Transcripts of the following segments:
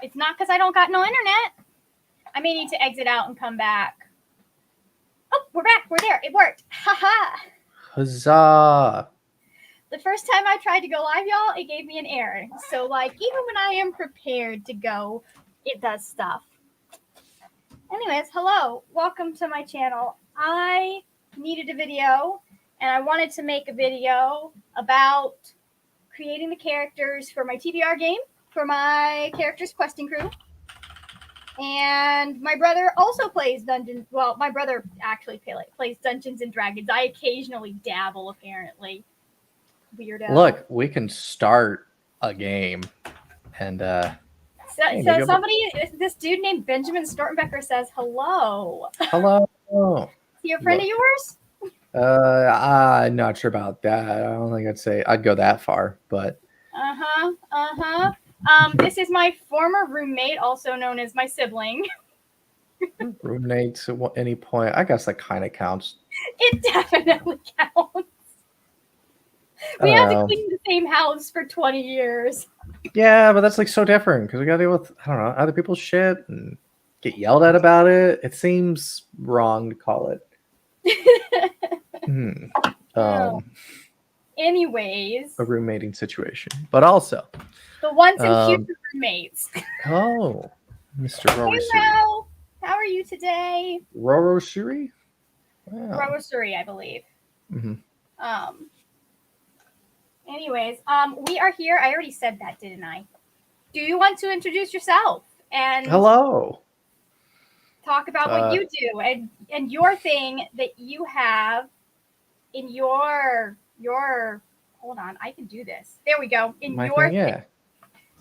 It's not because I don't got no internet. I may need to exit out and come back. Oh, we're back. We're there. It worked. Haha. Huzzah. The first time I tried to go live, y'all, it gave me an error. So, like, even when I am prepared to go, it does stuff. Anyways, hello. Welcome to my channel. I needed a video, and I wanted to make a video about creating the characters for my TBR game, for my characters questing crew. And my brother also plays Dungeons. Well, my brother actually plays Dungeons and Dragons. I occasionally dabble, apparently. Weirdo. Look, we can start a game. And so somebody, this dude named Benjamin Stortenbecker says hello. Hello. Is he a friend of yours? I'm not sure about that. I don't think I'd go that far, but this is my former roommate, also known as my sibling. Roommates at any point. I guess that kind of counts. It definitely counts. We had to clean the same house for 20 years. Yeah, but that's like so different because we got to deal with, I don't know, other people's shit and get yelled at about it. It seems wrong to call it. Anyways, a roommating situation, but also the once and future roommates. Oh, Mr. Roro. Hey, Ro. How are you today? Roro Shuri? Wow. Roro Shuri, I believe. Mm-hmm. Anyways, we are here. I already said that, didn't I? Do you want to introduce yourself and hello? Talk about what you do and your thing that you have in your hold on, I can do this. There we go. In my your thing,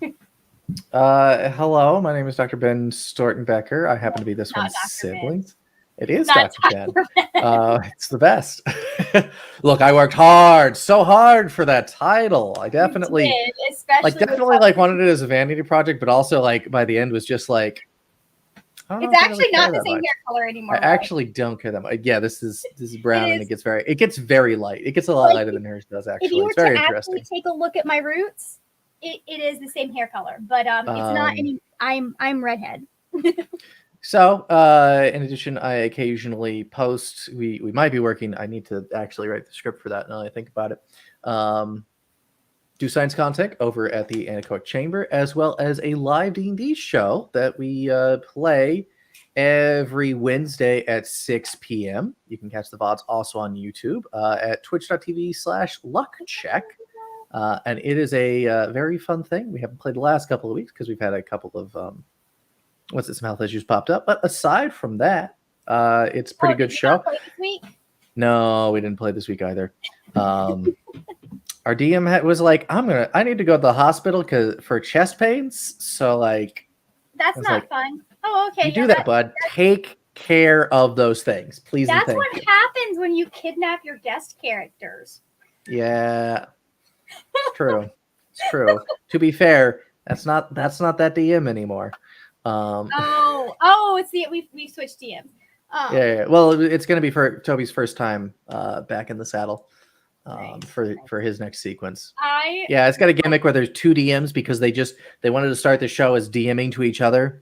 yeah. Hello, my name is Dr. Ben Stortenbecker. I happen to be this one's siblings. It is Dr. Ben. It's the best. Look, I worked so hard for that title. I definitely wanted it as a vanity project, but also like by the end was just like, it's actually not the same hair color anymore. I actually don't care that much. Yeah, this is brown and it gets very light. It gets a lot lighter than hers does actually. If you were it's very to interesting. Actually take a look at my roots, it is the same hair color, but it's not any. I'm redhead. So, in addition, I occasionally post. We might be working. I need to actually write the script for that. Now that I think about it. Do science content over at the Anechoic Chamber, as well as a live D&D show that we play every Wednesday at 6 p.m. You can catch the VODs also on YouTube at twitch.tv/luckcheck. And it is a very fun thing. We haven't played the last couple of weeks because we've had a couple of some health issues popped up. But aside from that, it's a pretty good show. Play this week? No, we didn't play this week either. Our DM was like, I need to go to the hospital for chest pains. So like, that's not fun. Oh, okay. You do that, bud. Take care of those things, please. That's what happens when you kidnap your guest characters. Yeah, it's true. It's true. To be fair, that's not that DM anymore. It's we've switched DMs. Yeah. Well, it's gonna be for Toby's first time back in the saddle. For his next sequence. It's got a gimmick where there's two DMs because they wanted to start the show as DMing to each other.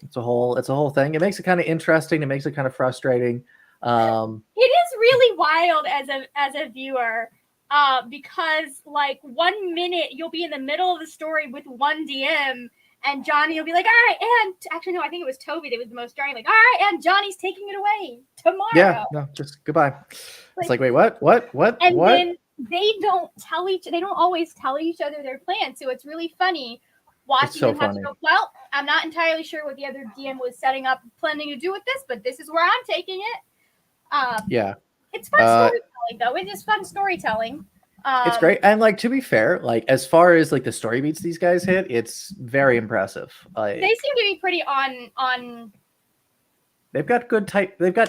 It's a whole thing. It makes it kind of interesting. It makes it kind of frustrating. It is really wild as a viewer because like 1 minute you'll be in the middle of the story with one DM and Johnny will be like, all right, and actually no, I think it was Toby that was the most jarring. Like, all right, and Johnny's taking it away tomorrow. Yeah, no, just goodbye. It's like, wait, what? And then they don't always tell each other their plans. So it's really funny watching them have to go, well, I'm not entirely sure what the other DM was setting up, planning to do with this, but this is where I'm taking it. Yeah. It's fun storytelling, though. It is fun storytelling. It's great. And like, to be fair, like as far as like the story beats these guys hit, it's very impressive. They seem to be pretty on. They've got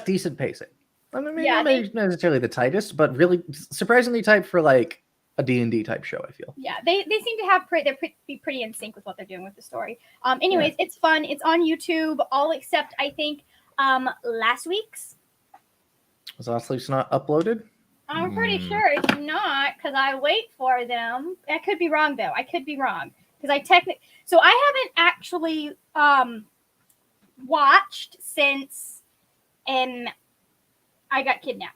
decent pacing. I mean, not necessarily the tightest, but really surprisingly tight for like a D&D type show, I feel. Yeah, they seem to have be pretty in sync with what they're doing with the story. Anyways, It's fun. It's on YouTube, all except I think last week's. Was last week's not uploaded? I'm pretty sure it's not because I wait for them. I could be wrong though. I could be wrong because I actually watched since I got kidnapped.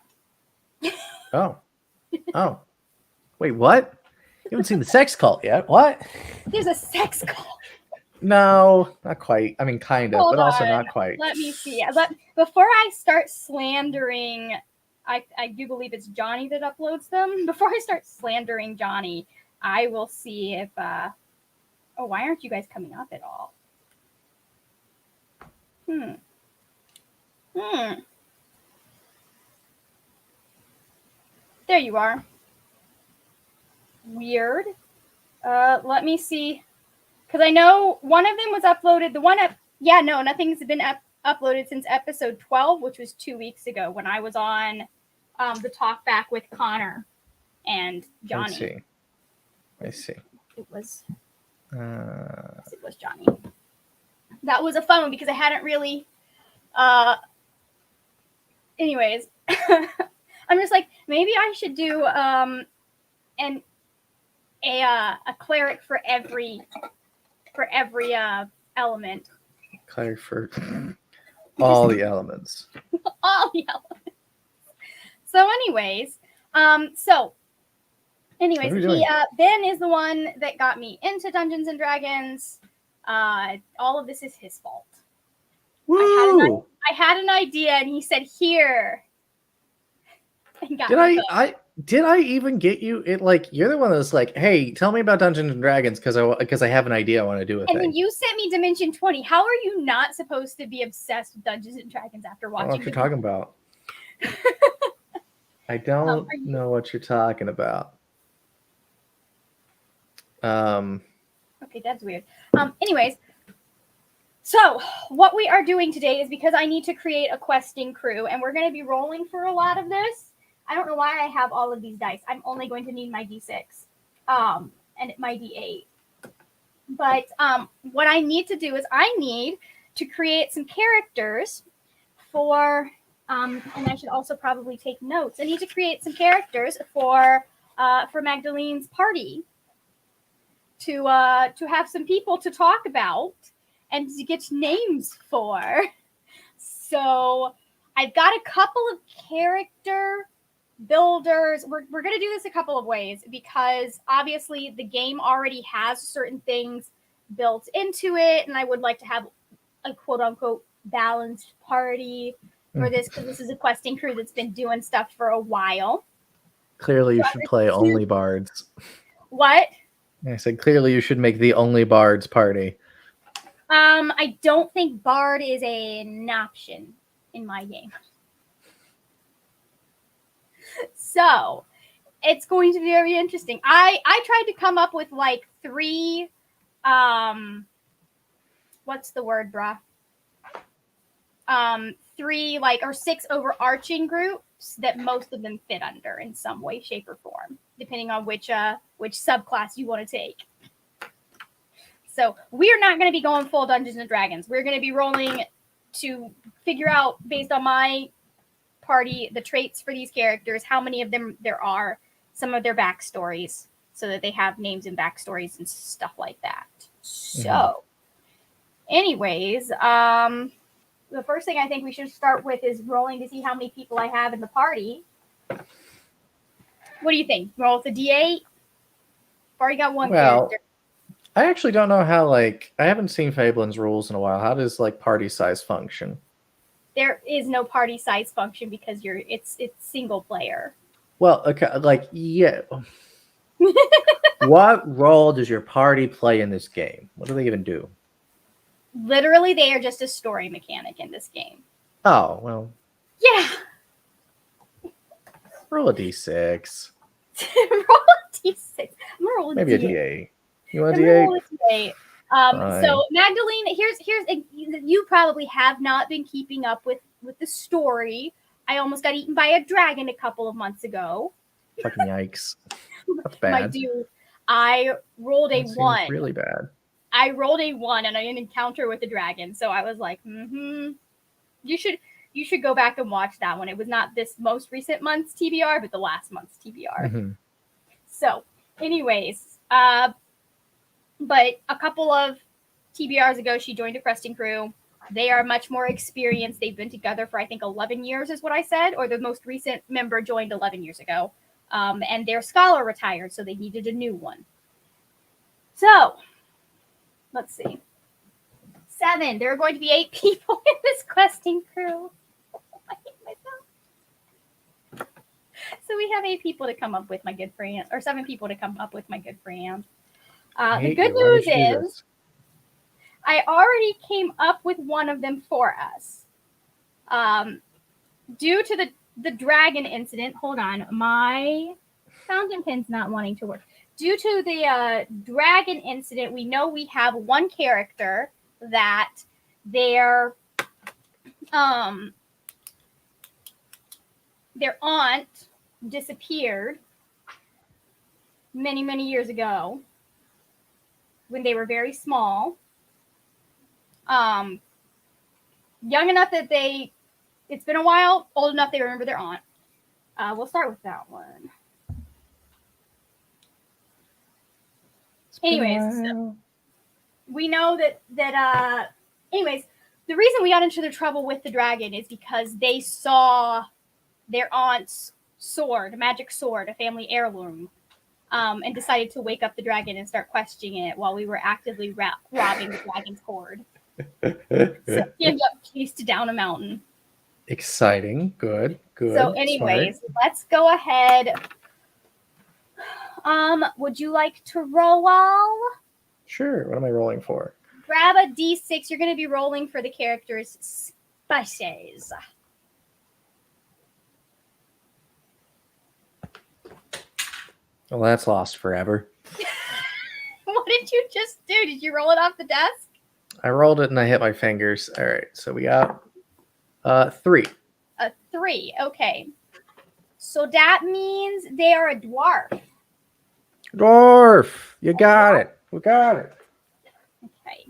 Oh. Wait, what? You haven't seen the sex cult yet? What? There's a sex cult. No, not quite. I mean, kind of, Hold but also on. not quite. Let me see. Before I start slandering, I do believe it's Johnny that uploads them. Before I start slandering Johnny, I will see if. Oh, why aren't you guys coming up at all? There you are. Weird. Let me see. Because I know one of them was uploaded. The one up. Yeah, no, nothing's been uploaded since episode 12, which was 2 weeks ago when I was on the talk back with Connor and Johnny. I see. It was. Uh, It was Johnny. That was a fun one because I hadn't really. Anyways, I'm just like, maybe I should do a cleric for every element. cleric for all the elements. All the elements. So, anyways, Ben is the one that got me into Dungeons and Dragons. All of this is his fault. Woo! I had an idea, and he said, "Here." And got Did I even get you? It like you're the one that's like, hey, tell me about Dungeons and Dragons because I have an idea I want to do a thing. And then you sent me Dimension 20. How are you not supposed to be obsessed with Dungeons and Dragons after watching? I don't know what you're talking about. I don't know what you're talking about. Okay, that's weird. Anyways, so what we are doing today is because I need to create a questing crew, and we're going to be rolling for a lot of this. I don't know why I have all of these dice. I'm only going to need my D6 and my D8. But what I need to do is I need to create some characters for, and I should also probably take notes. I need to create some characters for Magdalene's party to have some people to talk about and to get names for. So I've got a couple of character builders. We're going to do this a couple of ways because obviously the game already has certain things built into it, and I would like to have a quote unquote balanced party for this because this is a questing crew that's been doing stuff for a while. Clearly you should play only bards. What? I said clearly you should make the only bards party. I don't think bard is an option in my game. So it's going to be very interesting. I tried to come up with like 3 what's the word, brah? 3 or 6 overarching groups that most of them fit under in some way, shape, or form, depending on which subclass you want to take. So we're not going to be going full Dungeons and Dragons. We're going to be rolling to figure out, based on my party, the traits for these characters, how many of them there are, some of their backstories, so that they have names and backstories and stuff like that. So, anyways, the first thing I think we should start with is rolling to see how many people I have in the party. What do you think? Roll with a D8? I've already got one character. I actually don't know how, I haven't seen FABLEN's rules in a while. How does, party size function? There is no party size function because it's single player. Well, okay, yeah. What role does your party play in this game? What do they even do? Literally, they are just a story mechanic in this game. Oh, well. Yeah. Roll a D6. Roll a D6. I'm gonna roll a Maybe D8. a D8. You want a D8? Roll a D8. So Magdalene, here's you probably have not been keeping up with the story. I almost got eaten by a dragon a couple of months ago. Fucking yikes. That's bad. My dude, I rolled a 1. Really bad. I rolled a 1 and I had an encounter with the dragon. So I was like, You should go back and watch that one. It was not this most recent month's TBR, but the last month's TBR. So, anyways, but a couple of TBRs ago, she joined a questing crew. They are much more experienced. They've been together for, I think, 11 years is what I said, or the most recent member joined 11 years ago. And their scholar retired, so they needed a new one. So, let's see. 7. There are going to be 8 people in this questing crew. I hate myself. So we have 8 people to come up with, my good friend, or 7 people to come up with, my good friend. The good news is I already came up with one of them for us. Due to the dragon incident, hold on, my fountain pen's not wanting to work. Due to the dragon incident, we know we have one character that their aunt disappeared many years ago when they were very small. Young enough that it's been a while, old enough they remember their aunt. We'll start with that one. Anyways, we know that anyways, the reason we got into the trouble with the dragon is because they saw their aunt's sword, a magic sword, a family heirloom, and decided to wake up the dragon and start questioning it while we were actively robbing the dragon's hoard. So he ended up chased down a mountain. Exciting. Good. So anyways, let's go ahead. Would you like to roll? Sure. What am I rolling for? Grab a d6. You're going to be rolling for the character's species. Well, that's lost forever. What did you just do? Did you roll it off the desk? I rolled it and I hit my fingers. All right. So we got 3. A 3. Okay. So that means they are a dwarf. Dwarf. You got it. We got it. Okay.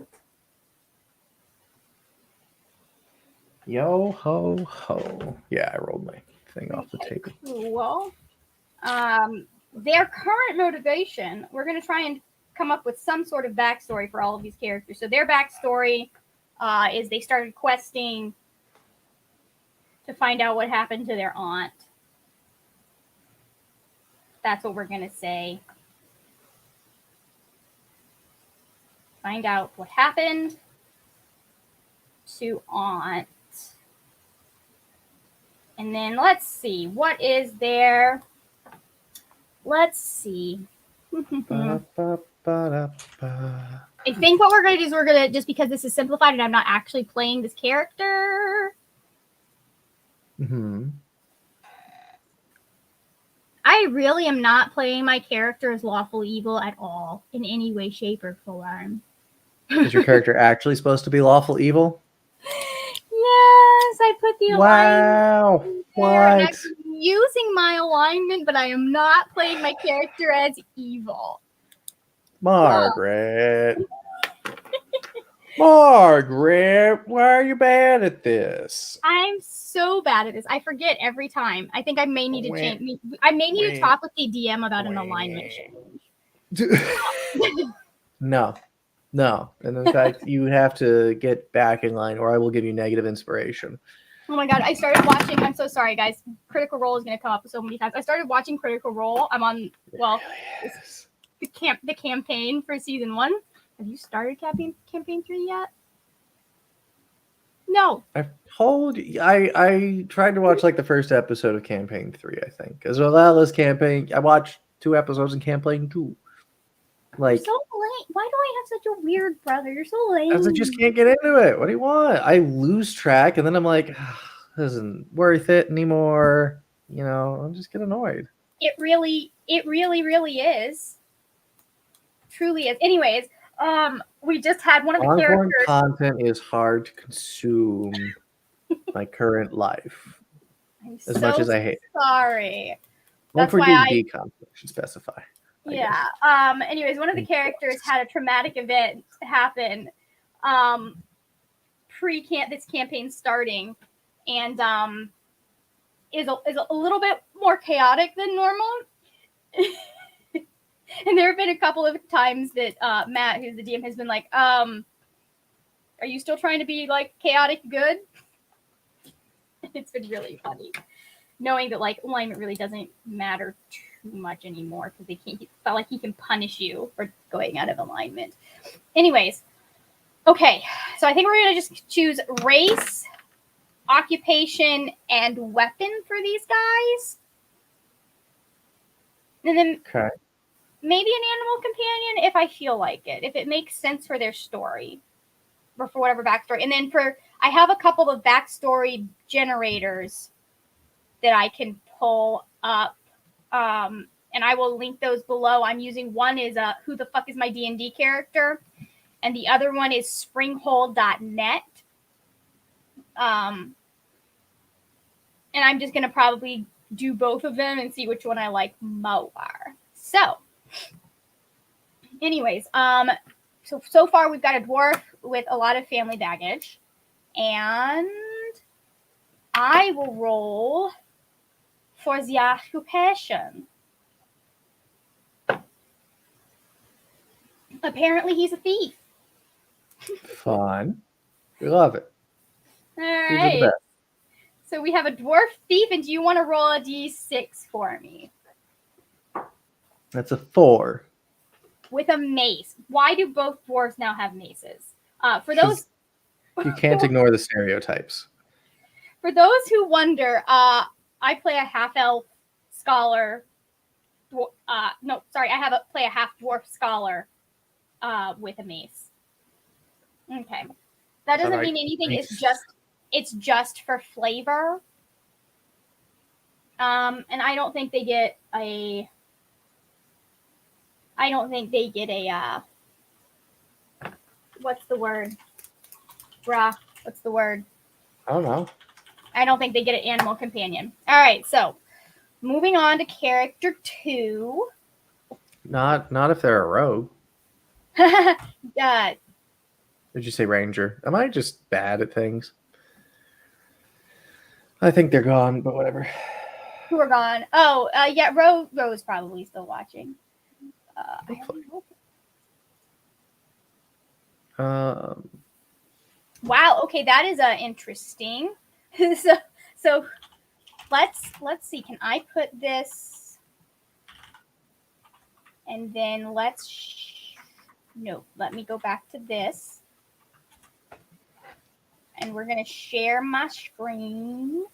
Yo ho ho. Yeah, I rolled my thing off the table. Cool. Their current motivation, we're going to try and come up with some sort of backstory for all of these characters. So their backstory is they started questing to find out what happened to their aunt. That's what we're going to say. Find out what happened to aunt. And then let's see. What is their... Let's see. I think what we're going to do is we're going to, just because this is simplified and I'm not actually playing this character. Mm-hmm. I really am not playing my character as lawful evil at all in any way, shape, or form. Is your character actually supposed to be lawful evil? Yes, I put the alignment. Wow. What? I'm using my alignment, but I am not playing my character as evil. Margaret. Margaret, why are you bad at this? I'm so bad at this. I forget every time. I think I may need to change. I may need to talk with the DM about an alignment change. No. And in fact, you have to get back in line, or I will give you negative inspiration. Oh my god, I started watching. I'm so sorry, guys. Critical Role is going to come up so many times. I started watching Critical Role. I'm on, well, the campaign for season 1. Have you started campaign 3 yet? No. I've told you. I tried to watch like the first episode of campaign 3, I think. As well as campaign. I watched 2 episodes in campaign 2. Like, you're so lame. Why do I have such a weird brother? You're so lame. I just can't get into it. What do you want? I lose track, and then I'm like, this isn't worth it anymore. You know, I'm just get annoyed. It really is. Truly is. Anyways, we just had one of the Ongoing characters. Content is hard to consume. My current life, as much as I hate it. Sorry. One for D&D content, I should specify. Yeah. Anyways, one of the characters had a traumatic event happen this campaign starting, and is a little bit more chaotic than normal. And there have been a couple of times that Matt, who's the DM, has been like, Are you still trying to be like chaotic good? It's been really funny knowing that like alignment really doesn't matter too much anymore because they can't. It's not like he can punish you for going out of alignment. Anyways, okay, so I think we're gonna just choose race, occupation, and weapon for these guys, and then Okay. maybe an animal companion if I feel like it, if it makes sense for their story or for whatever backstory. And then I have a couple of backstory generators that I can pull up, and I will link those below. I'm using one is who the fuck is my D&D character, and the other one is springhole.net. And I'm just gonna probably do both of them and see which one I like more. So, anyways, so far we've got a dwarf with a lot of family baggage, and I will roll for the occupation. Apparently, he's a thief. Fun. We love it. All These are the right. best. So we have a dwarf thief, and do you want to roll a d6 for me? That's a 4. With a mace. Why do both dwarves now have maces? For those You can't ignore the stereotypes. For those who wonder, I play a half elf scholar. I play a half dwarf scholar with a mace. Okay, that doesn't mean anything. It's just for flavor. And I don't think they get a. What's the word? Bruh. What's the word? I don't know. I don't think they get an animal companion. All right, so moving on to character 2. Not if they're a rogue. uh, Did you say ranger? Am I just bad at things? I think they're gone, but whatever. Who are gone? Oh, yeah, Ro's probably still watching. Wow. Okay, that is interesting. so let's see. Can I put this? And then no. Let me go back to this. And we're gonna share my screen.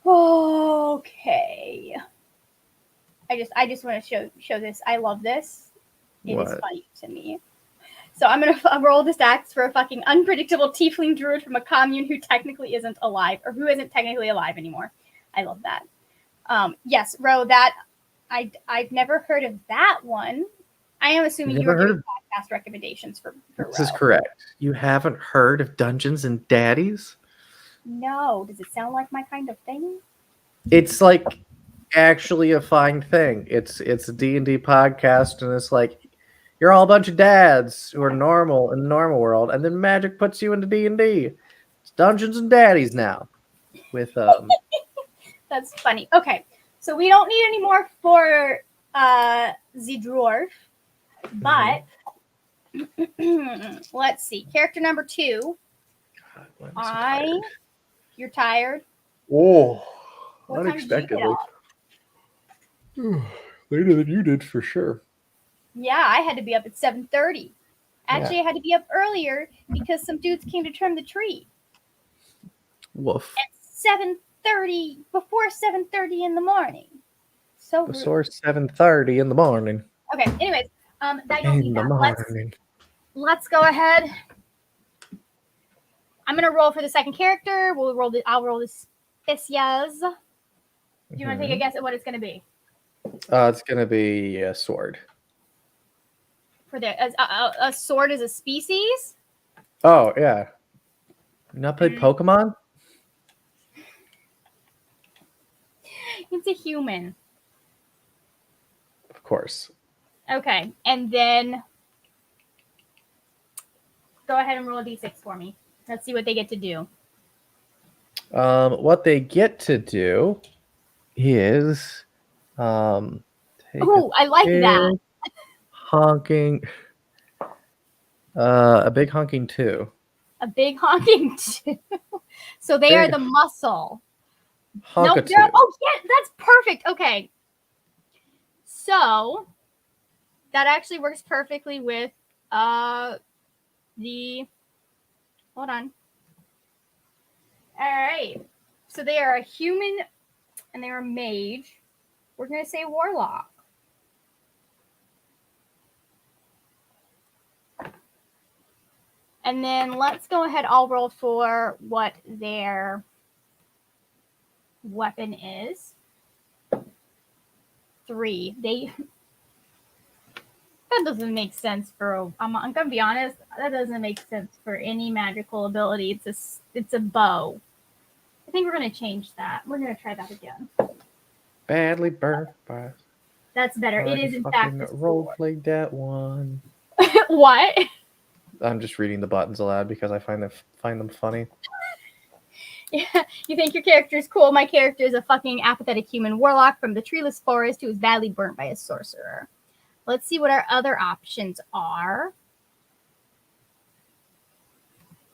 Okay. I just want to show this. I love this. It is funny to me. So I'm gonna roll the stats for a fucking unpredictable tiefling druid from a commune who technically isn't alive, or who isn't technically alive anymore. I love that. Yes, Ro, that I've never heard of that one. I am assuming you were giving podcast recommendations for This Ro. is correct. You haven't heard of Dungeons and Daddies? No. Does it sound like my kind of thing? It's like actually a fine thing. It's a D&D podcast, and it's like you're all a bunch of dads who are normal in the normal world, and then magic puts you into D&D. It's Dungeons and Daddies now. With That's funny. Okay, so we don't need any more for the dwarf, but let's see. Character number 2. God, you're tired? Oh, what unexpectedly. Later than you did, for sure. Yeah, I had to be up at 7:30. Actually, I had to be up earlier because some dudes came to trim the tree. Woof. At 7:30, before 7:30 in the morning. So before 7:30 in the morning. Okay. Anyways, I don't need that. Let's go ahead. I'm gonna roll for the second character. I'll roll the specials. Do you want to take a guess at what it's gonna be? It's gonna be a sword. For a sword is a species. Oh yeah. You not played Pokemon? It's a human. Of course. Okay, and then go ahead and roll a d6 for me. Let's see what they get to do. What they get to do is take Oh, I like that. big honking, a big honking 2. A big honking 2. So they are Big the muscle. honk No, a 2. oh yeah, that's perfect. Okay. So that actually works perfectly with the hold on. All right. So they are a human and they are a mage. We're gonna say warlock. And then let's go ahead. I'll roll for what their weapon is. 3. That doesn't make sense for. I'm gonna be honest. That doesn't make sense for any magical ability. It's a bow. I think we're gonna change that. We're gonna try that again. Badly burnt by. That's better. It is in fact the role played that one. What? I'm just reading the buttons aloud because I find them funny. Yeah, you think your character is cool? My character is a fucking apathetic human warlock from the treeless forest who was badly burnt by a sorcerer. Let's see what our other options are.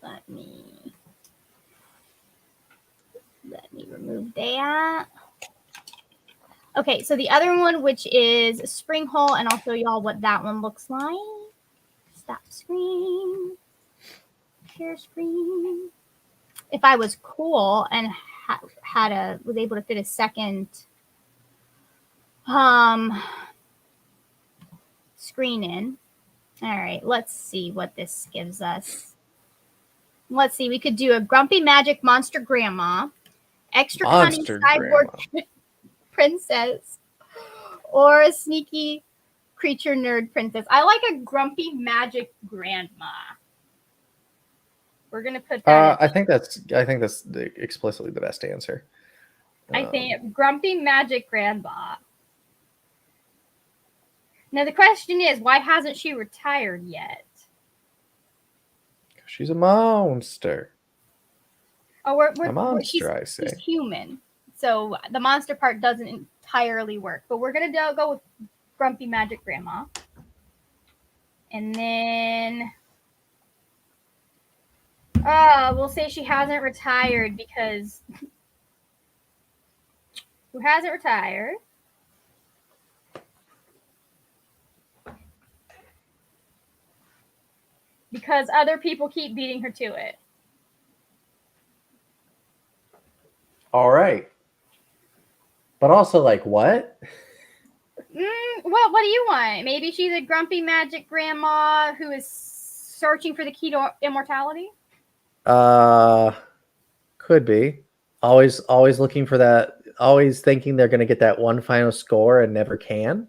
Let me remove that. Okay, so the other one, which is Spring Hole, and I'll show y'all what that one looks like. Stop screen. Share screen. If I was cool and was able to fit a second screen in. All right, let's see what this gives us. Let's see, we could do a grumpy magic monster grandma, extra cunning cyborg princess, or a sneaky creature nerd princess. I like a grumpy magic grandma. We're gonna put that. I think that's explicitly the best answer. I think grumpy magic grandma. Now the question is, why hasn't she retired yet? She's a monster. Oh, a monster, she's human, so the monster part doesn't entirely work. But we're gonna go with grumpy magic grandma, and then we'll say she hasn't retired because who hasn't retired? Because other people keep beating her to it. All right. But also, like, what? Well, what do you want? Maybe she's a grumpy magic grandma who is searching for the key to immortality? Could be. Always looking for that. Always thinking they're going to get that one final score and never can.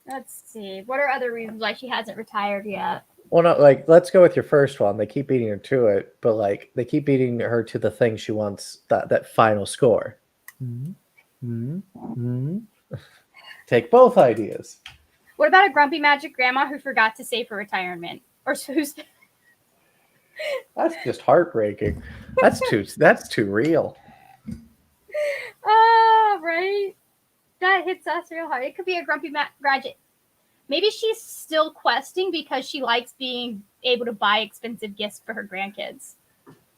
Let's see. What are other reasons why she hasn't retired yet? Well, no, like, let's go with your first one. They keep beating her to it, but like they keep beating her to the thing she wants, that final score. Take both ideas. What about a grumpy magic grandma who forgot to save for retirement? Or who's That's just heartbreaking. That's too real. Right. That hits us real hard. It could be a grumpy graduate. Maybe she's still questing because she likes being able to buy expensive gifts for her grandkids.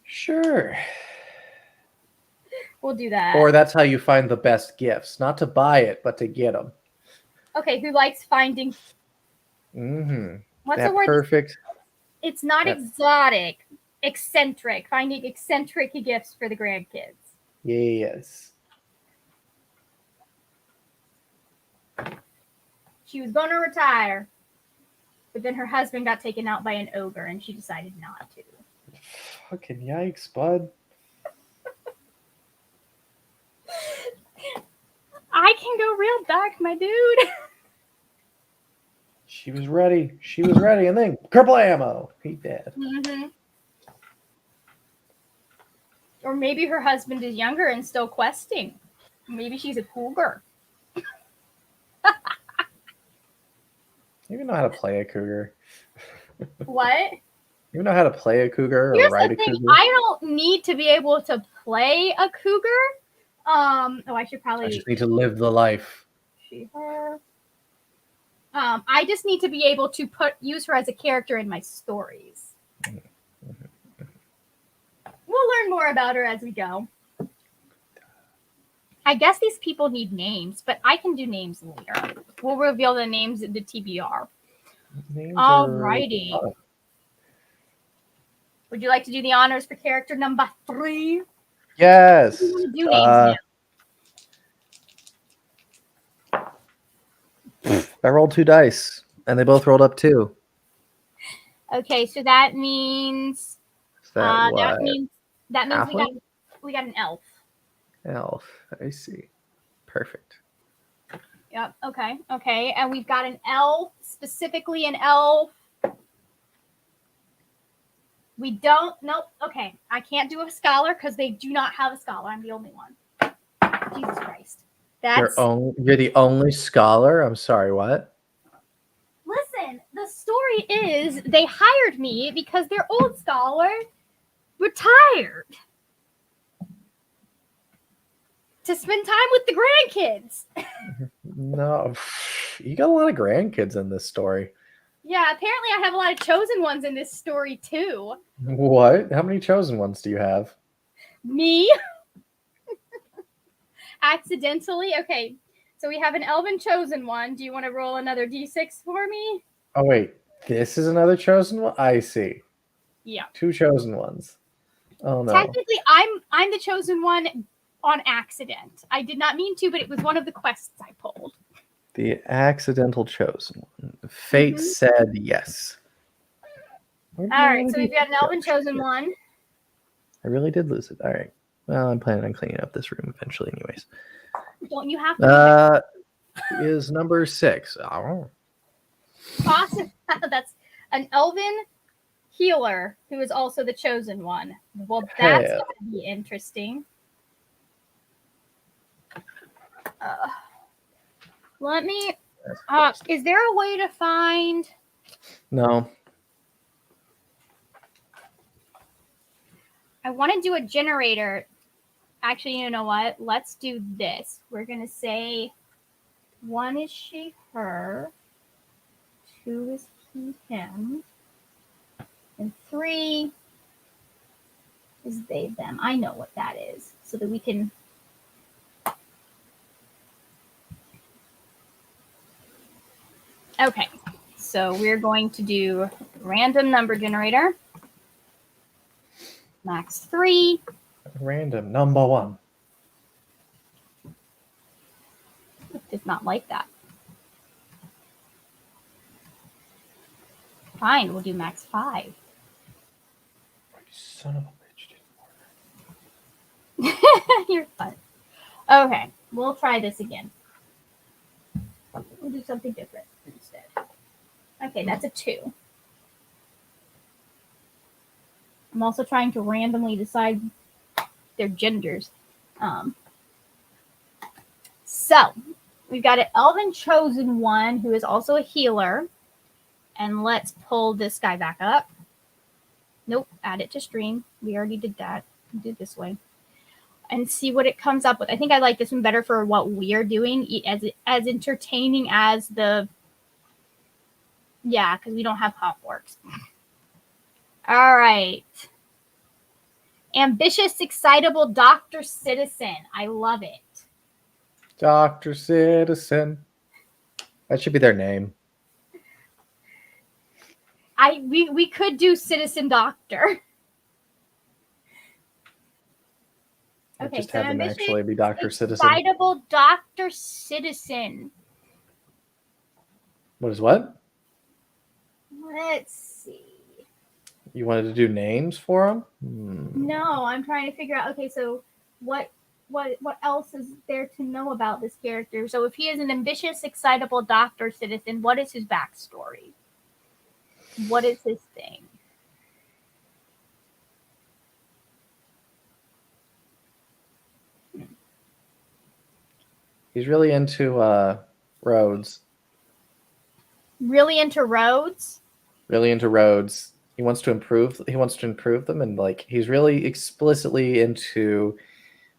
Sure. We'll do that. Or that's how you find the best gifts. Not to buy it, but to get them. Okay, who likes finding... What's the word? Perfect. It's not exotic. Eccentric. Finding eccentric gifts for the grandkids. Yes. She was going to retire, but then her husband got taken out by an ogre, and she decided not to. Fucking yikes, bud. I can go real dark, my dude. She was ready. And then kerblamo. He dead. Or maybe her husband is younger and still questing. Maybe she's a cougar. You even know how to play a cougar. What? You know how to play a cougar or Here's ride the a thing. cougar? I don't need to be able to play a cougar. Oh, I should I probably just need to live the life. she her. I just need to be able to use her as a character in my stories. We'll learn more about her as we go. I guess these people need names, but I can do names later. We'll reveal the names in the TBR. Names Alrighty. are... Would you like to do the honors for character number 3? Yes. We want to do names now. I rolled 2 dice, and they both rolled up 2. Okay, so that means Is that what? that means Halfling? we got an elf. Elf. I see. Perfect. Yep. Okay. And we've got an elf, specifically an elf. We don't. Nope. Okay, I can't do a scholar because they do not have a scholar. I'm the only one. Jesus Christ. You're the only scholar? I'm sorry, what? Listen, the story is they hired me because their old scholar retired to spend time with the grandkids. No. You got a lot of grandkids in this story. Yeah, apparently I have a lot of chosen ones in this story too. What? How many chosen ones do you have? Me? Accidentally? Okay, so we have an elven chosen one. Do you want to roll another d6 for me? Oh, wait. This is another chosen one? I see. Yeah. 2 chosen ones. Oh, no. Technically, I'm the chosen one on accident. I did not mean to, but it was one of the quests I pulled. The accidental chosen one. Fate said yes. All right, so we've got an elven chosen one. I really did lose it. All right. Well, I'm planning on cleaning up this room eventually anyways. Don't you have to? Is number 6. Oh. Awesome. That's an elven healer who is also the chosen one. Well, that's going to be interesting. Let me... is there a way to find... No. I want to do a generator. Actually, you know what? Let's do this. We're going to say 1 is she, her. 2 is he, him. And 3 is they, them. I know what that is. So that we can... Okay. So we're going to do random number generator. Max 3. Random number 1. It does not like that. Fine, we'll do max 5. Son of a bitch. You're fun. Okay, we'll try this again. We'll do something different instead. Okay, that's a 2. I'm also trying to randomly decide their genders. So, we've got an elven chosen one who is also a healer. And let's pull this guy back up. Nope, add it to stream. We already did that. Do it this way. And see what it comes up with. I think I like this one better for what we're doing, as entertaining as the... Yeah, because we don't have Hotworks. All right. Ambitious, excitable Dr. Citizen. I love it. Dr. Citizen. That should be their name. We could do Citizen Doctor. Okay, Just so have them ambitious, actually be Dr. Citizen. excitable Dr. Citizen. What is what? Let's see. You wanted to do names for them? No, I'm trying to figure out. Okay, so what else is there to know about this character? So if he is an ambitious, excitable Dr. Citizen, what is his backstory? What is his thing? He's really into roads. Really into roads? really into roads. He wants to improve. He wants to improve them, and like he's really explicitly into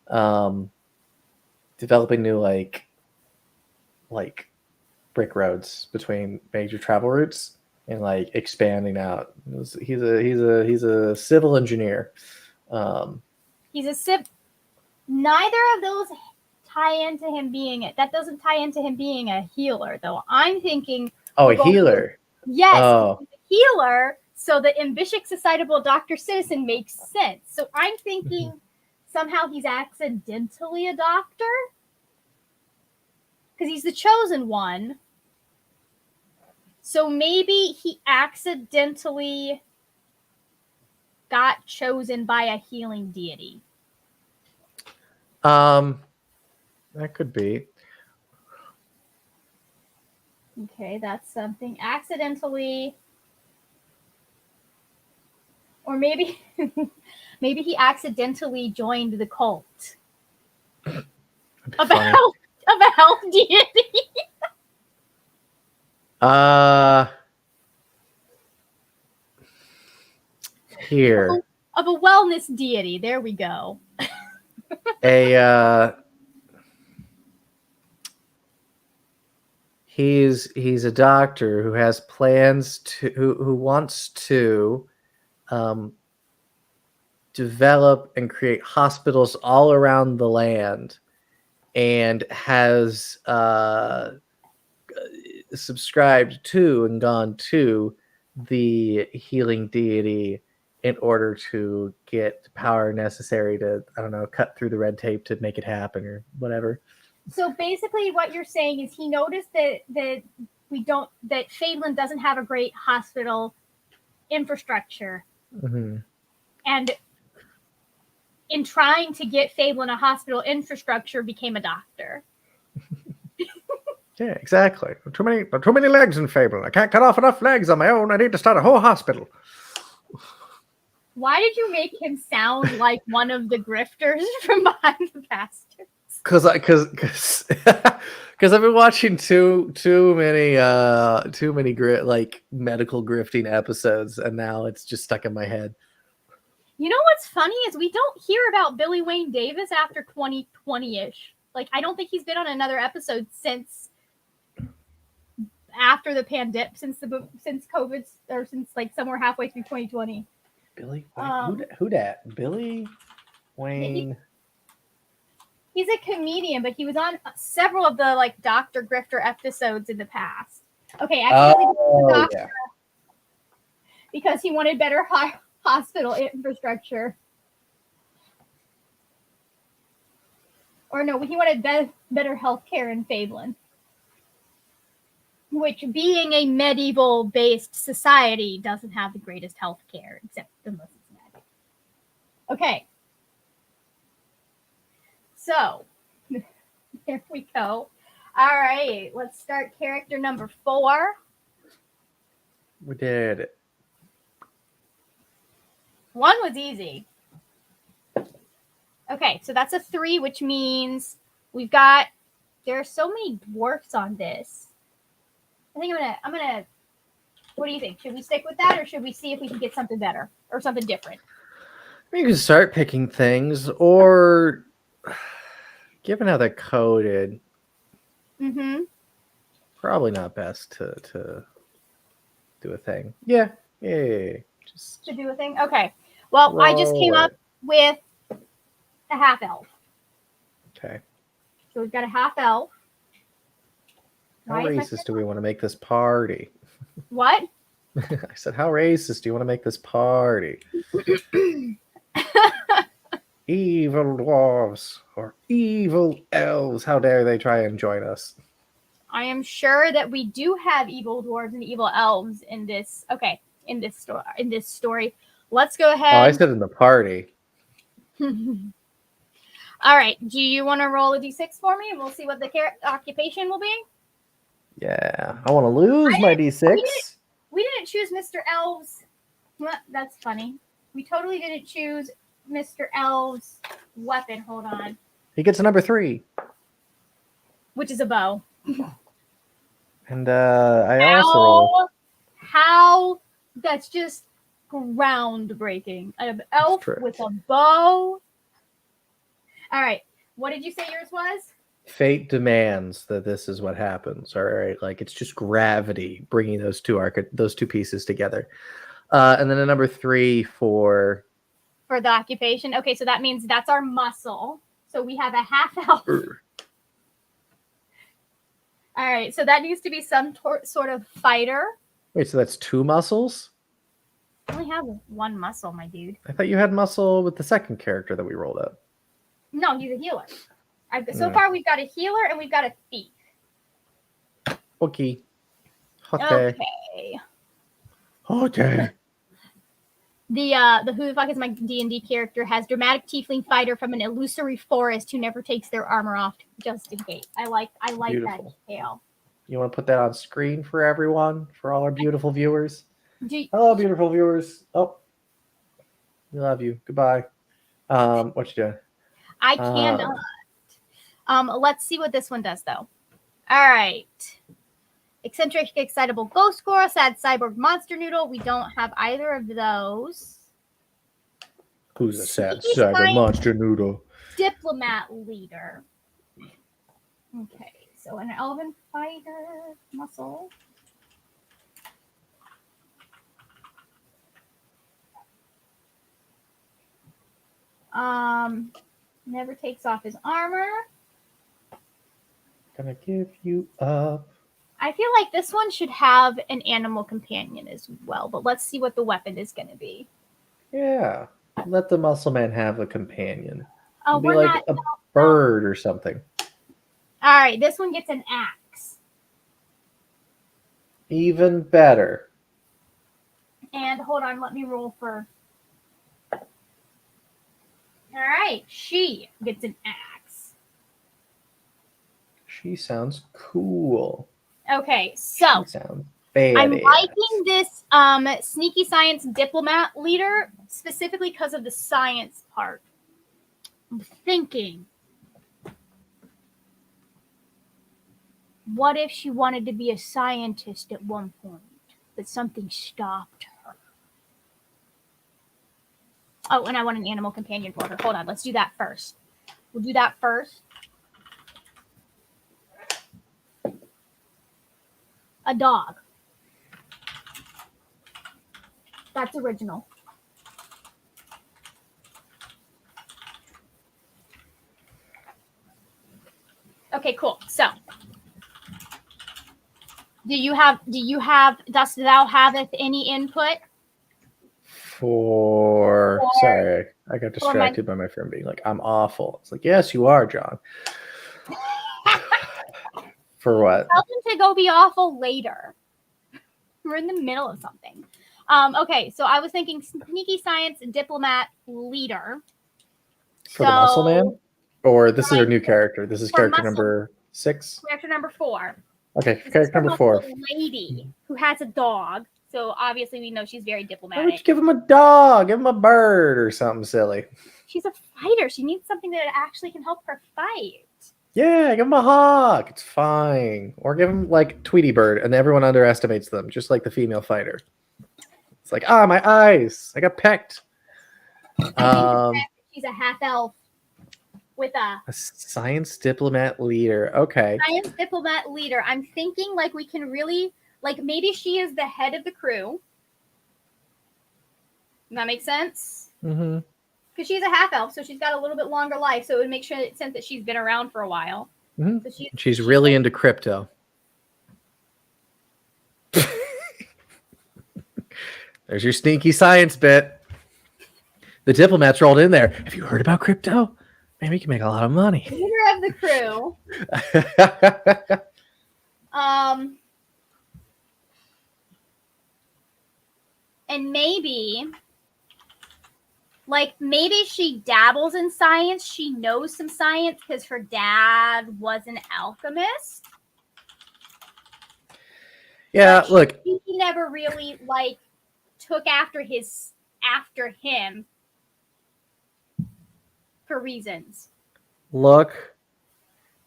um, developing new like brick roads between major travel routes and like expanding out. He's a civil engineer. Um, He's a civ. Neither of those tie into him being that doesn't tie into him being a healer though. I'm thinking oh, we're a going to- healer. yes, Oh, he's a healer, so the ambitious excitable Dr. Citizen makes sense. So I'm thinking somehow he's accidentally a doctor because he's the chosen one. So maybe he accidentally got chosen by a healing deity. that could be. Okay, that's something. Accidentally, or maybe maybe he accidentally joined the cult That'd be of a funny. health deity. Here Of a wellness deity. There we go. a he's a doctor who has plans to who wants to um, develop and create hospitals all around the land, and has subscribed to and gone to the healing deity in order to get the power necessary to, I don't know, cut through the red tape to make it happen or whatever. So basically, what you're saying is he noticed that FABLEN doesn't have a great hospital infrastructure, Mm-hmm. and in trying to get FABLEN a hospital infrastructure, became a doctor. Yeah, exactly. Too many legs in Fable. I can't cut off enough legs on my own. I need to start a whole hospital. Why did you make him sound like one of the grifters from Behind the Bastards? Because I've been watching too many like medical grifting episodes, and now it's just stuck in my head. You know what's funny is we don't hear about Billy Wayne Davis after 2020-ish. Like, I don't think he's been on another episode since after the pandemic, since COVID, or since like somewhere halfway through 2020. Billy Wayne, who dat? Billy Wayne. He's a comedian, but he was on several of the like Dr. Grifter episodes in the past. Okay, accidentally became a doctor because he wanted better hospital infrastructure. Or no, he wanted better healthcare in FABLEN. Which, being a medieval-based society, doesn't have the greatest healthcare, except unless it's magic. Okay. So, there we go. All right, let's start character number 4. We did it. 1 was easy. Okay, so that's a 3, which means we've got. There are so many dwarfs on this. I think I'm gonna. What do you think? Should we stick with that, or should we see if we can get something better or something different? You can start picking things, or given how they're coded, probably not best to do a thing. Yeah. Just to do a thing. Okay. Well, I just came up with a half elf. Okay. So we've got a half elf. How racist do we want to make this party? What? I said, how racist do you want to make this party? Evil dwarves or evil elves. How dare they try and join us? I am sure that we do have evil dwarves and evil elves in this. Okay, in this story. Let's go ahead. Oh, I said in the party. All right. Do you want to roll a d6 for me, and we'll see what the occupation will be? Yeah, I want to lose my d6. We didn't choose Mr. Elves. Well, that's funny. We totally didn't choose Mr. Elves' weapon. Hold on. He gets a number 3. Which is a bow. And I also roll. How That's just groundbreaking. An elf correct. with a bow. All right. What did you say yours was? Fate demands that this is what happens. All right, like it's just gravity bringing those two pieces together. And then a number 3 for the occupation. Okay, so that means that's our muscle. So we have a half elf. All right, so that needs to be some sort of fighter. Wait, so that's 2 muscles? I only have 1 muscle, my dude. I thought you had muscle with the second character that we rolled up. No, he's a healer. So far, we've got a healer and we've got a thief. Okay. Okay. The who the fuck is my D&D character has dramatic tiefling fighter from an illusory forest who never takes their armor off just in case. I like that detail. You want to put that on screen for everyone, for all our beautiful viewers? Hello, beautiful viewers. Oh, we love you. Goodbye. What you doing? I cannot. Let's see what this one does, though. All right. Eccentric, excitable ghost squirrel, sad cyborg monster noodle. We don't have either of those. Who's a sad cyborg monster noodle? Diplomat leader. Okay, so an elven fighter muscle. Never takes off his armor. Gonna give you up. I feel like this one should have an animal companion as well, but let's see what the weapon is going to be. Yeah, let the muscle man have a companion. Oh, be like a bird or something. All right, this one gets an axe. Even better. And hold on, let me roll for... All right, she gets an axe. She sounds cool. Okay, so I'm liking this sneaky science diplomat leader specifically because of the science part. I'm thinking, what if she wanted to be a scientist at one point, but something stopped her? Oh, and I want an animal companion for her. Hold on, let's do that first. We'll do that first. A dog. That's original. Okay, cool. So, dost thou haveth any input? Sorry, I got distracted by my friend being like, I'm awful. It's like, yes, you are, John. For what? Tell them to go be awful later. We're in the middle of something. Okay, so I was thinking sneaky science diplomat leader. For the muscle man? Or this is our new character. This is character number 6? Character number 4. Okay, character number 4. Lady who has a dog. So obviously we know she's very diplomatic. Why don't you give him a dog? Give him a bird or something silly. She's a fighter. She needs something that actually can help her fight. Yeah, give him a hawk. It's fine. Or give him like Tweety Bird, and everyone underestimates them, just like the female fighter. It's like, my eyes. I got pecked. She's a half elf with a science diplomat leader. Okay. Science diplomat leader. I'm thinking like we can really, like maybe she is the head of the crew. Does that make sense? Mm-hmm. Because she's a half elf, so she's got a little bit longer life, so it would make sense that she's been around for a while. Mm-hmm. So she's really into crypto. There's your sneaky science bit. The diplomats rolled in there. Have you heard about crypto? Maybe we can make a lot of money. Leader of the crew. And maybe she dabbles in science. She knows some science because her dad was an alchemist. Yeah, look. He never really took after him for reasons. Look,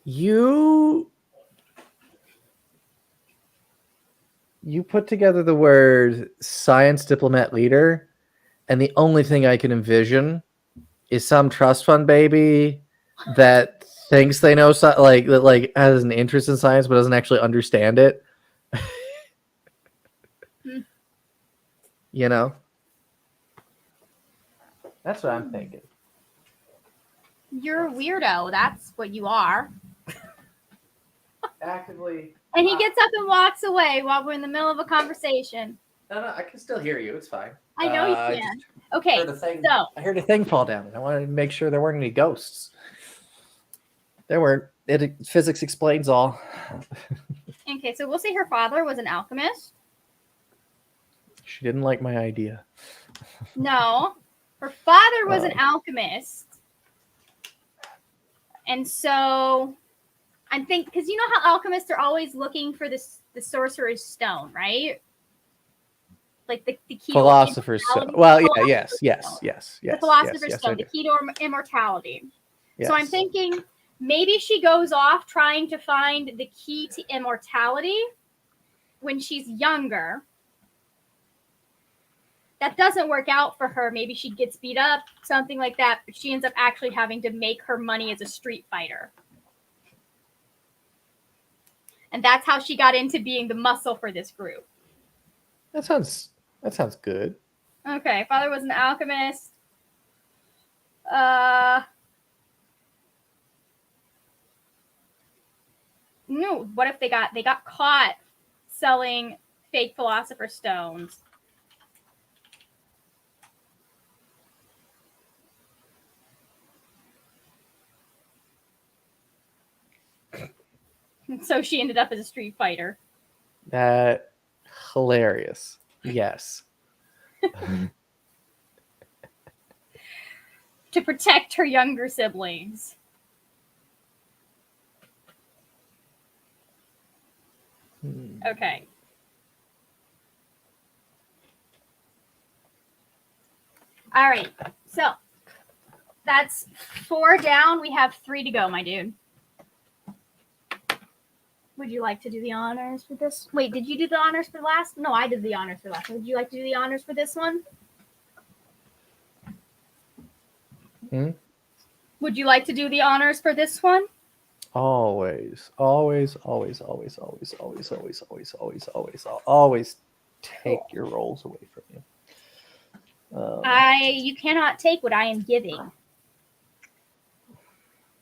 you You put together the word science diplomat leader, and the only thing I can envision is some trust fund baby that thinks they know like has an interest in science but doesn't actually understand it. Hmm. You know? That's what I'm thinking. You're a weirdo. That's what you are. Actively. And he gets up and walks away while we're in the middle of a conversation. No, I can still hear you. It's fine. I know you I can. just Okay, heard a thing. so I heard a thing fall down, and I wanted to make sure there weren't any ghosts. There weren't. Physics explains all. okay, so we'll say her father was an alchemist. She didn't like my idea. No, her father was an Oh. alchemist, and so I'm thinking because you know how alchemists are always looking for the sorcerer's stone, right? Like the key to Philosopher's Stone. immortality. Well, The yeah, Philosopher's yes. The philosopher's I stone, the do. key to immortality. So I'm Yes. thinking maybe she goes off trying to find the key to immortality when she's younger. That doesn't work out for her. Maybe she gets beat up, something like that, but she ends up actually having to make her money as a street fighter. And that's how she got into being the muscle for this group. That sounds good. Okay, father was an alchemist. No, what if they got caught selling fake philosopher's stones? So she ended up as a street fighter. That hilarious. Yes. To protect her younger siblings. Okay. All right. So that's 4 down. We have 3 to go, my dude. Would you like to do the honors for this? Wait, did you do the honors for the last? No, I did the honors for the last one. Would you like to do the honors for this one? Would you like to do the honors for this one? Always take your roles away from you. You cannot take what I am giving.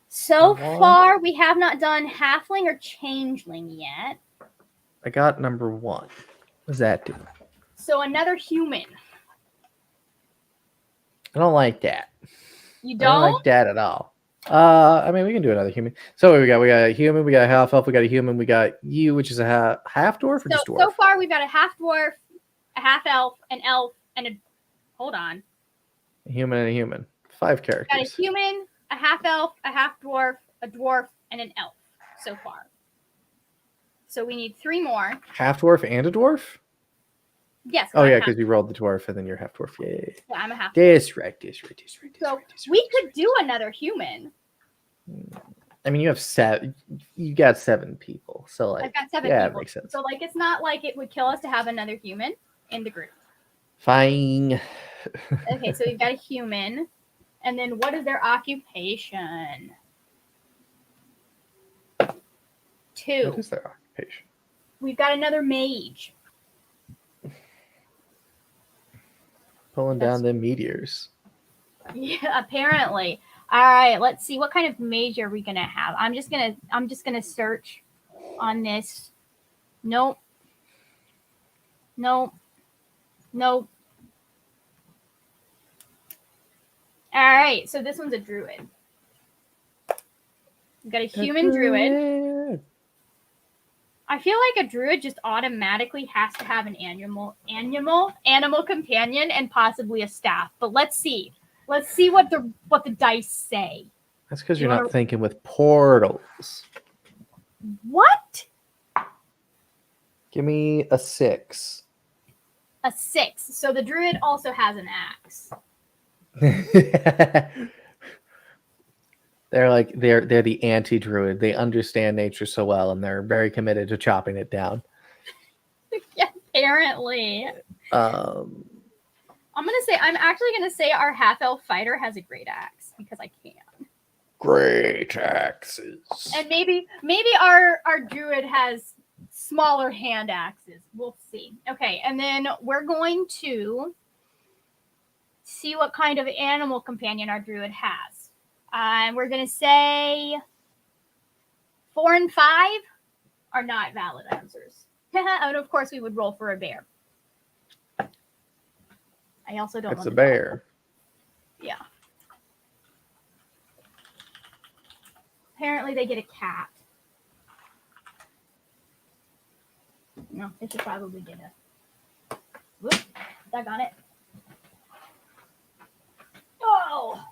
So far, we have not done halfling or changeling yet. I got number 1. What does that do? So another human. I don't like that. You I don't don't? like that at all. I mean, we can do another human. So we got a human, we got a half elf, we got a human, we got you, which is a half dwarf or just dwarf? So far, we've got a half dwarf, a half elf, and a. Hold on. A human and a human. 5 characters. Got a human, a half elf, a half dwarf, a dwarf, and an elf so far. So we need 3 more. Half dwarf and a dwarf? Yes. Oh yeah, because you rolled the dwarf and then you're half dwarf. Yeah, I'm a half. That's right. So we could do another human. I mean, you have 7. You got 7 people, so like I've got 7 yeah, people. It makes sense. So like, it's not like it would kill us to have another human in the group. Fine. Okay, so we've got a human, and then what is their occupation? 2. What is their occupation? We've got another mage. Pulling down the meteors. Yeah, apparently. All right, let's see what kind of mage are we gonna have. I'm just gonna search on this. Nope. All right, so this one's a druid. We've got a human druid. I feel like a druid just automatically has to have an animal companion and possibly a staff. But let's see. Let's see what the dice say. That's because you're not thinking with portals. What? Give me a 6. A 6. So the druid also has an axe. They're the anti-druid. They understand nature so well, and they're very committed to chopping it down. Yeah, apparently. Um, I'm actually gonna say our half elf fighter has a great axe because I can. great axes. And maybe our druid has smaller hand axes. We'll see. Okay, and then we're going to see what kind of animal companion our druid has. And we're gonna say 4 and 5 are not valid answers. And of course, we would roll for a bear. I also don't. It's a bear. Yeah. Apparently, they get a cat. No, they should probably get a. Whoop! Stuck on it. Oh.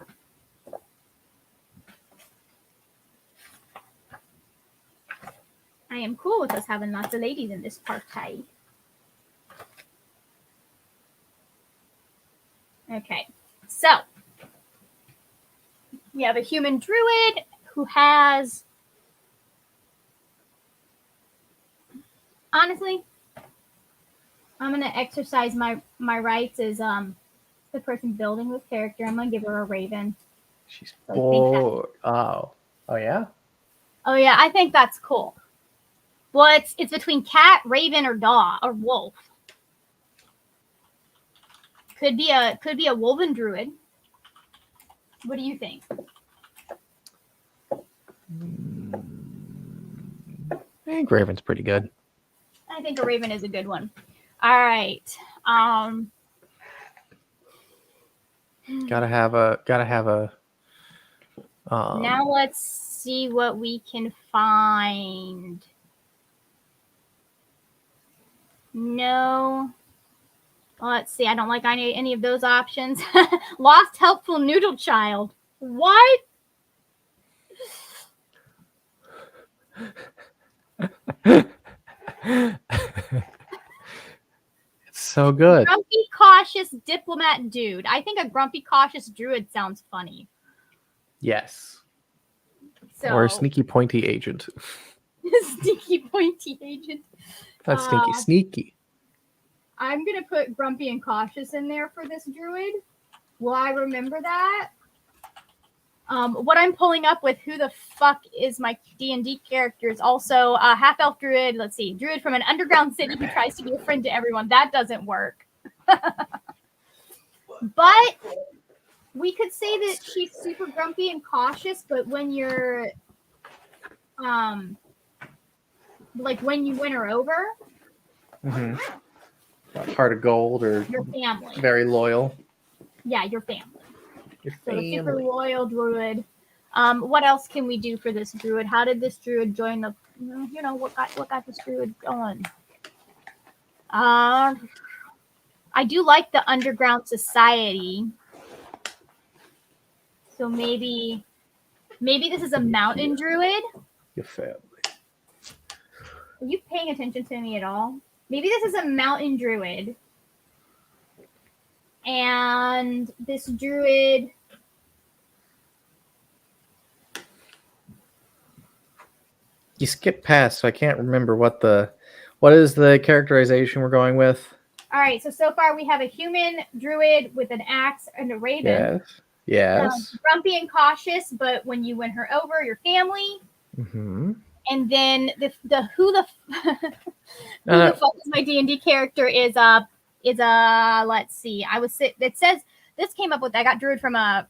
I am cool with us having lots of ladies in this party. Okay, so we have a human druid who has, honestly, I'm gonna exercise my rights as the person building this character. I'm gonna give her a raven. She's So bored. Oh yeah. Oh yeah, I think that's cool. Well, it's between cat, raven, or dog or wolf. Could be a woven druid. What do you think? I think Raven's pretty good. I think a raven is a good one. All right. Gotta have a. Now let's see what we can find. No. Let's see. I don't like any of those options. Lost helpful noodle child. What? It's so good. Grumpy, cautious diplomat dude. I think a grumpy, cautious druid sounds funny. Yes. So, Or a sneaky, pointy agent. Sneaky, pointy agent. Not sneaky, sneaky. I'm going to put grumpy and cautious in there for this druid. Will I remember that? What I'm pulling up with who the fuck is my D&D character is also a half-elf druid. Let's see. Druid from an underground city who tries to be a friend to everyone. That doesn't work. But we could say that she's super grumpy and cautious, but when you're like when you win her over, Heart of gold or your family. Very loyal. Yeah, your family. Your So family. the super loyal druid. What else can we do for this druid? How did this druid join the? You know what got this druid going? I do like the underground society. So maybe this is a mountain druid. Your family. Are you paying attention to me at all? Maybe this is a mountain druid. And this druid You skipped past, so I can't remember what is the characterization we're going with. All right, so far we have a human druid with an axe and a raven. Yes. Grumpy and cautious, but when you win her over, your family. Mm-hmm. And then who the fuck is my D&D character is let's see. It says this came up with I got druid from that,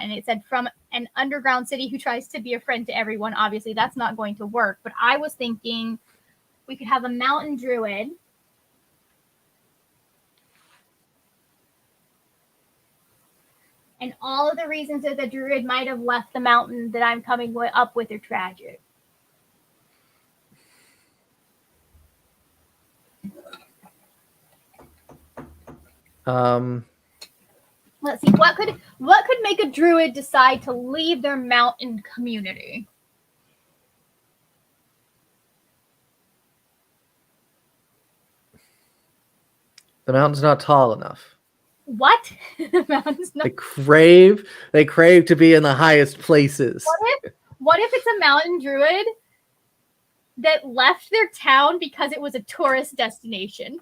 and it said from an underground city who tries to be a friend to everyone. Obviously, that's not going to work. But I was thinking we could have a mountain druid. And all of the reasons that the druid might have left the mountain that I'm coming up with are tragic. Let's see. What could make a druid decide to leave their mountain community? The mountain's not tall enough. What? The mountain's not. They crave to be in the highest places. What if it's a mountain druid that left their town because it was a tourist destination.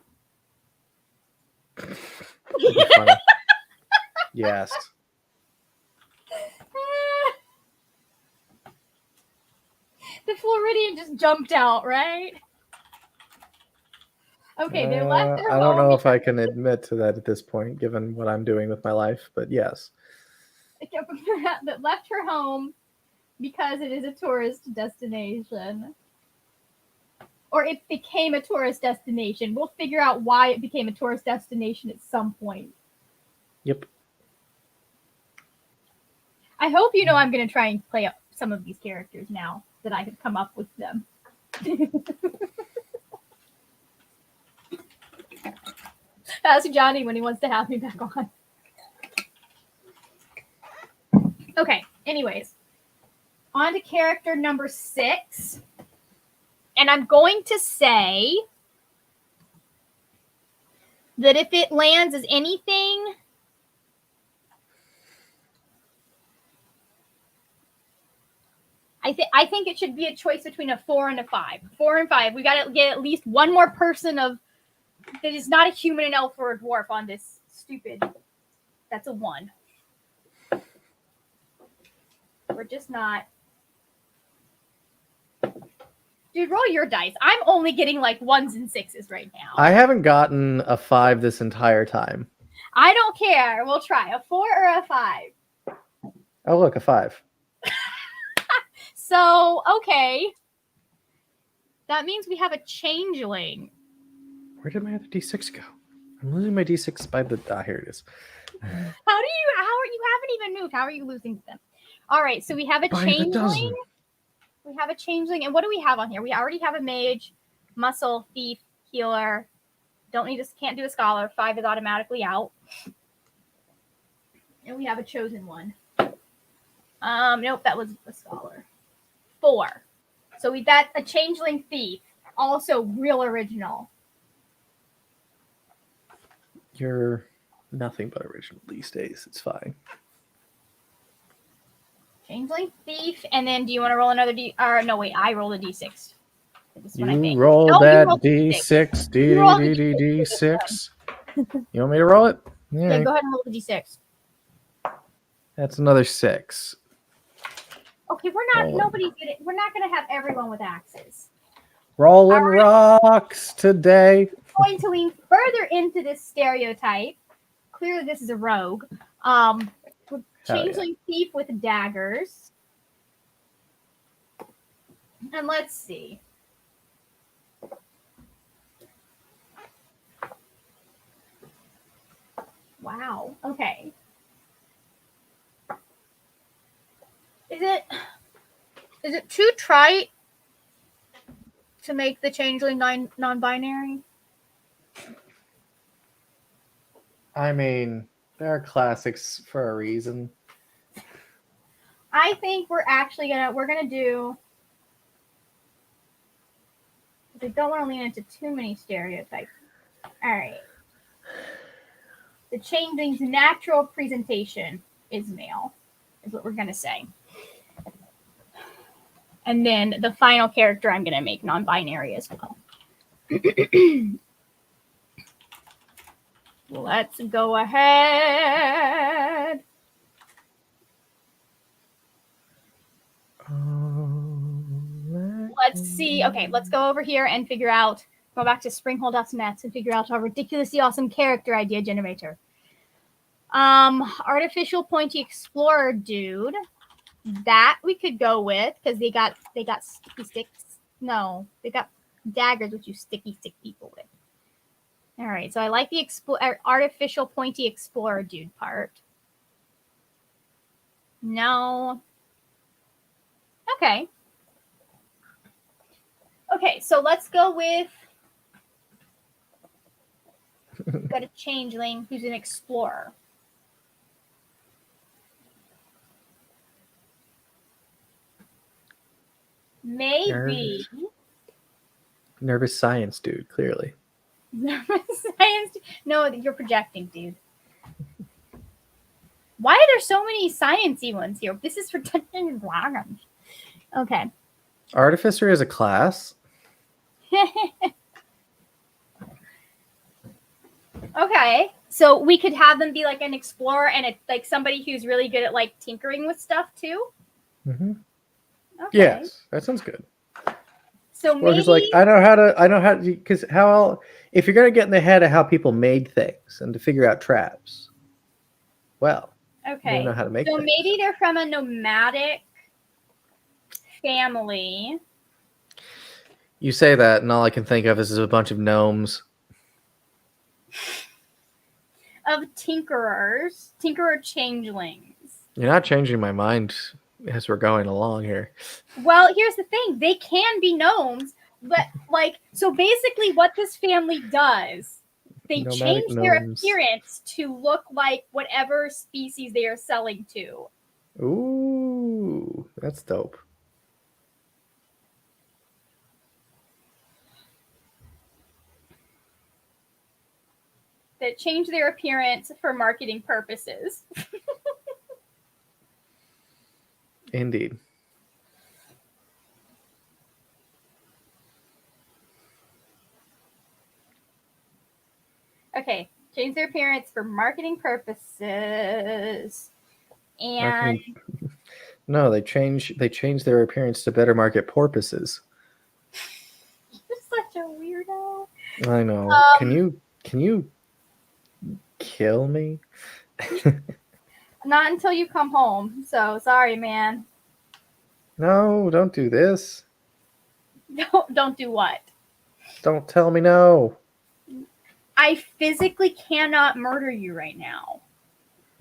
That'd be funny. Yes. The Floridian just jumped out, right? Okay, they left their I don't home know if I can admit to that at this point, given what I'm doing with my life, but yes. that left her home because it is a tourist destination. Or it became a tourist destination. We'll figure out why it became a tourist destination at some point. Yep. I hope you know I'm going to try and play up some of these characters now that I have come up with them. Ask Johnny when he wants to have me back on. Okay, anyways. On to character number 6. And I'm going to say that if it lands as anything, I think it should be a choice between a 4 and a 5. 4 and 5. We got to get at least one more person that is not a human, an elf, or a dwarf on this stupid. That's a 1. We're just not. Dude, roll your dice. I'm only getting like 1s and 6s right now. I haven't gotten a 5 this entire time. I don't care. We'll try a 4 or a 5. Oh, look, a 5. So, okay. That means we have a changeling. Where did my other D6 go? I'm losing my D6 by the... here it is. How are you haven't even moved. How are you losing them? All right, so we have a changeling. We have a changeling. And what do we have on here? We already have a mage, muscle, thief, healer. Can't do a scholar. 5 is automatically out. And we have a chosen one. Nope, that was a scholar. 4. So we got a changeling thief. Also real original. You're nothing but original these days. It's fine. Changeling thief, and then do you want to roll another D? Or no, wait, I rolled a D6. You roll that D6, D6. You want me to roll it? Yeah, go ahead and roll the D6. That's another 6. Okay, we're not going to have everyone with axes. Rolling rocks today. Going to lean further into this stereotype. Clearly, this is a rogue. Changeling thief with daggers. And let's see. Wow. Okay. Is it too trite to make the changeling non-binary? I mean, there are classics for a reason. I think we're gonna do. We don't want to lean into too many stereotypes. All right. The changeling's natural presentation is male, is what we're gonna say. And then the final character I'm gonna make non-binary as well. Let's go ahead. Let's see. Okay, let's go over here and figure out. Go back to Springhold.net and figure out our ridiculously awesome character idea generator. Artificial pointy explorer dude. That we could go with because they got sticky sticks. No, they got daggers, which you stick people with. All right, so I like the artificial pointy explorer dude part. No. Okay. Okay, so let's go with. Got a changeling who's an explorer. Maybe. Nervous science dude, clearly. Nervous science? No, you're projecting, dude. Why are there so many sciencey ones here? This is for Dungeons and Dragons. Okay. Artificer is a class? Okay, so we could have them be like an explorer and like somebody who's really good at like tinkering with stuff too. Mm-hmm. Okay. Yes, that sounds good. So Or maybe who's like, I know how to, because if you're gonna get in the head of how people made things and to figure out traps, well, they know how to make so things. maybe they're from a nomadic family. You say that, and all I can think of is a bunch of gnomes. Of tinkerer changelings. You're not changing my mind as we're going along here. Well, here's the thing. They can be gnomes, but like, so basically what this family does, they Nomadic change their gnomes. appearance to look like whatever species they are selling to. Ooh, that's dope. That change their appearance for marketing purposes. Indeed. Okay, change their appearance for marketing purposes. And no, they change their appearance to better market porpoises. you're such a weirdo. I know. Can you kill me? Not until you come home. So sorry, man. No, don't do this. Don't do what? Don't tell me no. I physically cannot murder you right now.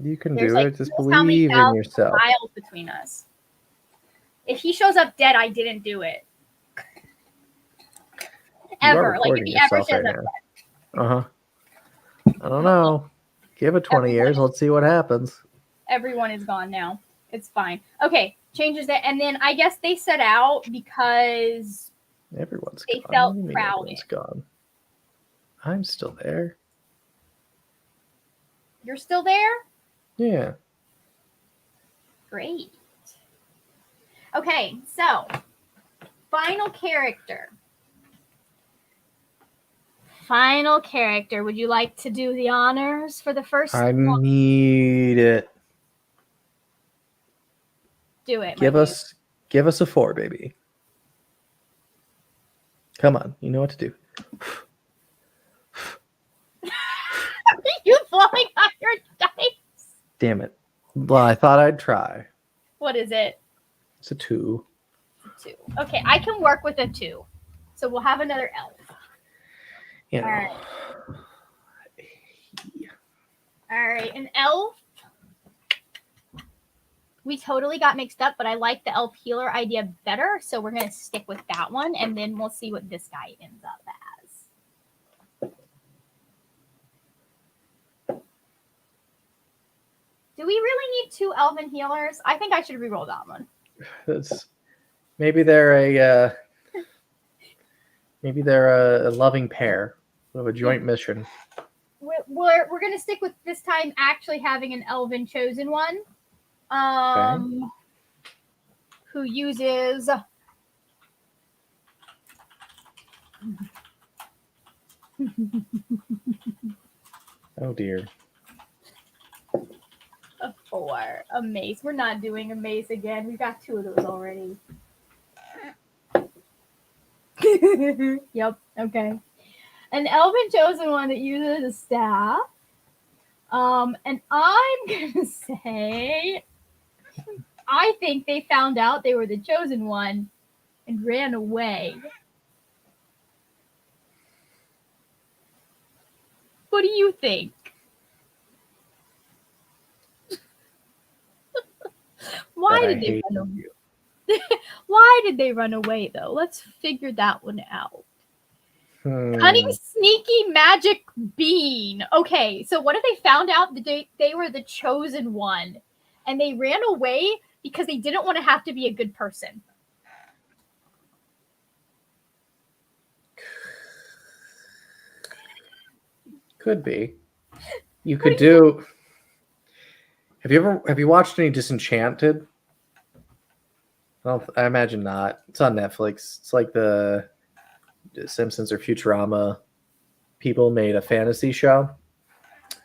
You can There's do like it. Just how many believe in yourself. miles between us. If he shows up dead, I didn't do it. Ever. Like if he ever shows up dead. Uh-huh. I don't know. Give it 20 years. Let's see what happens. Everyone is gone now. It's fine. Okay, changes that. And then I guess they set out because everyone's they gone. felt What do you mean crowded. everyone's gone? I'm still there. You're still there? Yeah. Great. Okay, so final character. Final character. Would you like to do the honors for the first one? Need it. Do it. Give us a 4, baby. Come on, you know what to do. Are you blowing on your dice? Damn it. Well, I thought I'd try. What is it? It's a 2. 2. Okay, I can work with a 2. So we'll have another elf. You know. All right. All right, an elf. We totally got mixed up, but I like the elf healer idea better, so we're going to stick with that one, and then we'll see what this guy ends up as. Do we really need 2 elven healers? I think I should re-roll that one. Maybe they're a loving pair of a joint mission. We're going to stick with this time actually having an elven chosen one. Okay. Who uses oh dear. a 4, a mace. We're not doing a mace again. We've got 2 of those already. Yep. Okay. An elven chosen one that uses a staff. And I'm gonna say, I think they found out they were the chosen one and ran away. What do you think? Why did they run away? Why did they run away though? Let's figure that one out. Cunning, sneaky magic bean. Okay, so what if they found out that they were the chosen one and they ran away because they didn't want to have to be a good person? Could be. You could do. Have you watched any Disenchanted? I imagine not. It's on Netflix. It's like the Simpsons or Futurama people made a fantasy show.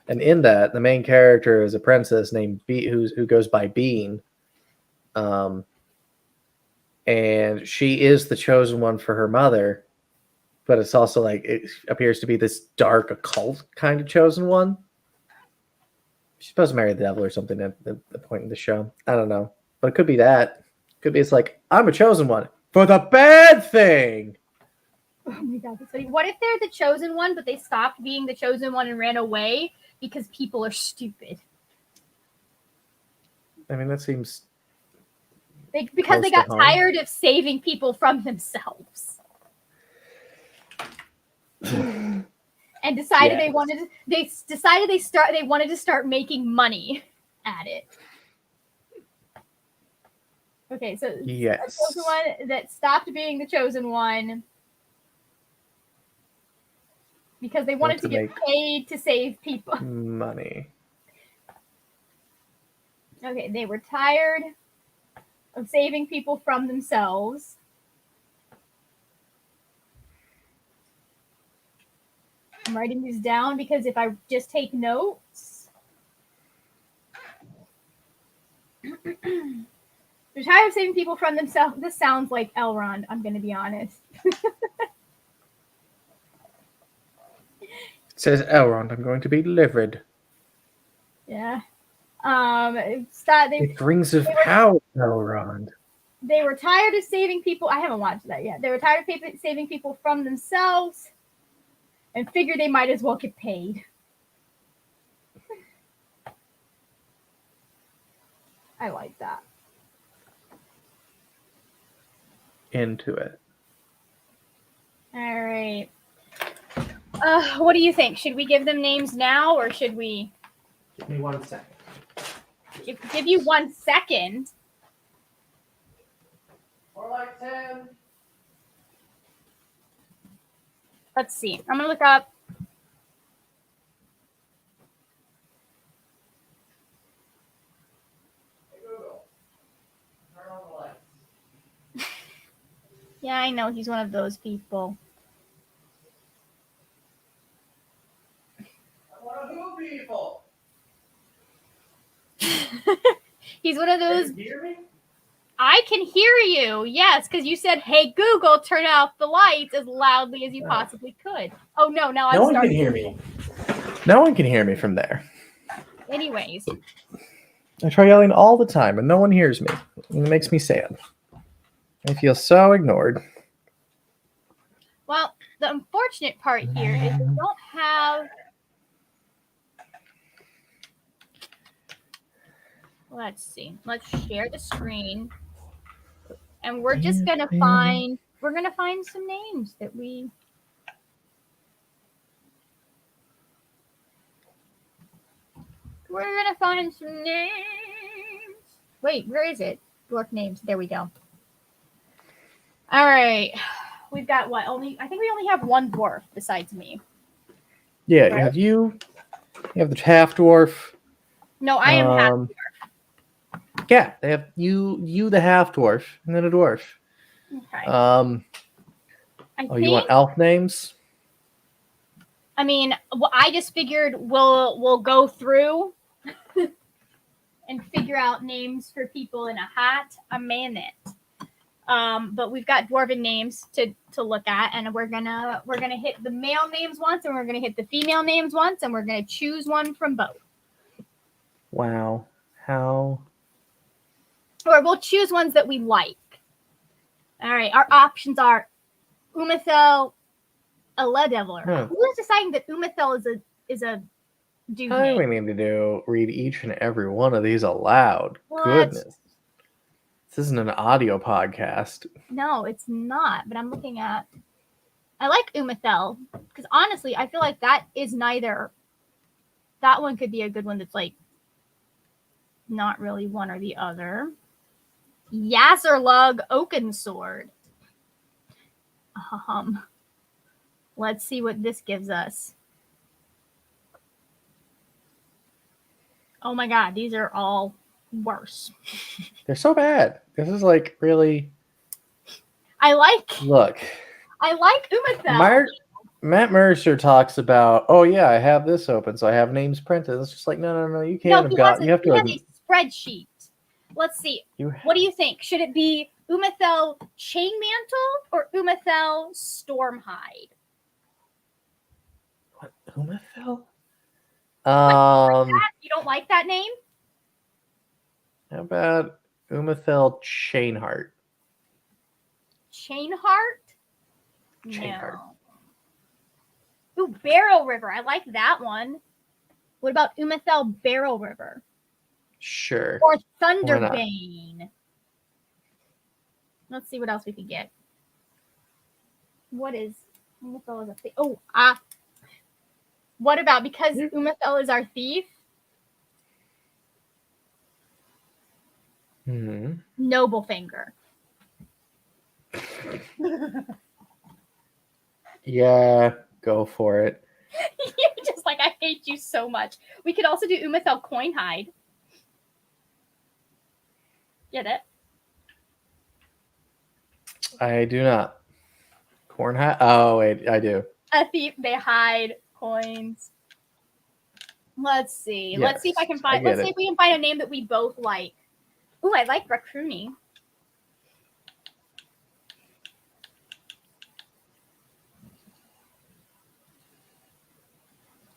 And in that, the main character is a princess named who goes by Bean. And she is the chosen one for her mother, but it's also like it appears to be this dark occult kind of chosen one. She's supposed to marry the devil or something at the point in the show. I don't know, but it could be that. Could be it's like I'm a chosen one for the bad thing. Oh my god, that's funny. What if they're the chosen one, but they stopped being the chosen one and ran away because people are stupid? I mean, that seems Because they got tired of saving people from themselves. And decided they wanted to start making money at it. Okay, so yes. a chosen one that stopped being the chosen one because they wanted to get paid to save people. Money. Okay, they were tired of saving people from themselves. I'm writing these down because if I just take notes. They're tired of saving people from themselves. This sounds like Elrond, I'm going to be honest. It says Elrond, I'm going to be livid. Yeah. It rings of power, Elrond. They were tired of saving people. I haven't watched that yet. They were tired of saving people from themselves and figured they might as well get paid. I like that. Into it. All right. What do you think? Should we give them names now or should we? Give me 1 second. Give you 1 second. More like 10. Let's see. I'm going to look up. Hey, Google. Turn on the lights. Yeah, I know. He's one of those people. I'm one of who people? He's one of those. Can you hear me? I can hear you. Yes, because you said, "Hey Google, turn off the lights as loudly as you possibly could." Oh no! Now I'm No one starting. can hear me. No one can hear me from there. Anyways, I try yelling all the time, and no one hears me. It makes me sad. I feel so ignored. well, the unfortunate part here is we don't have. Let's see. Let's share the screen, and we're just gonna find. We're gonna find some names that we. We're gonna find some names. Wait, where is it? Dwarf names. There we go. All right. We've got what? I think we only have one dwarf besides me. Yeah, right? you have you. You have the half dwarf. No, I am half dwarf. Yeah, they have you the half dwarf, and then a dwarf. Okay. You want elf names? I mean, I just figured we'll go through and figure out names for people in a hat a minute. But we've got dwarven names to look at, and we're gonna hit the male names once, and we're gonna hit the female names once, and we're gonna choose one from both. Wow, how? Or we'll choose ones that we like. All right, our options are Umathel, Aledevler. Who is deciding that Umathel is a dude name? We need to read each and every one of these aloud. What? Goodness. This isn't an audio podcast. No, it's not. But I'm looking at. I like Umathel because honestly, I feel like that is neither. That one could be a good one that's like not really one or the other. Yazerlug Oakensword. Let's see what this gives us. Oh my god, these are all worse. They're so bad. This is like really. I like. Look. I like Umathel. Matt Mercer talks about, oh yeah, I have this open, so I have names printed. It's just like, no, you can't have got. You have to. He has a spreadsheet. Let's see. What do you think? Should it be Umathel Chainmantle or Umathel Stormhide? What, Umathel? You don't like that name? How about Umathel Chainheart? Chainheart? Chainheart. No. Ooh, Barrel River. I like that one. What about Umathel Barrel River? Sure. Or Thunderbane. Let's see what else we can get. What is Umathel is a thief? Oh, what about because Umathel is our thief? Noblefinger. Yeah, go for it. You're just like, I hate you so much. We could also do Umathel Coinhide. Get it? I do not. Cornhide? Oh, wait, I do. A thief, they hide coins. Let's see. Yes, let's see if I can find. Let's see if we can find a name that we both like. Ooh, I like Raccoony.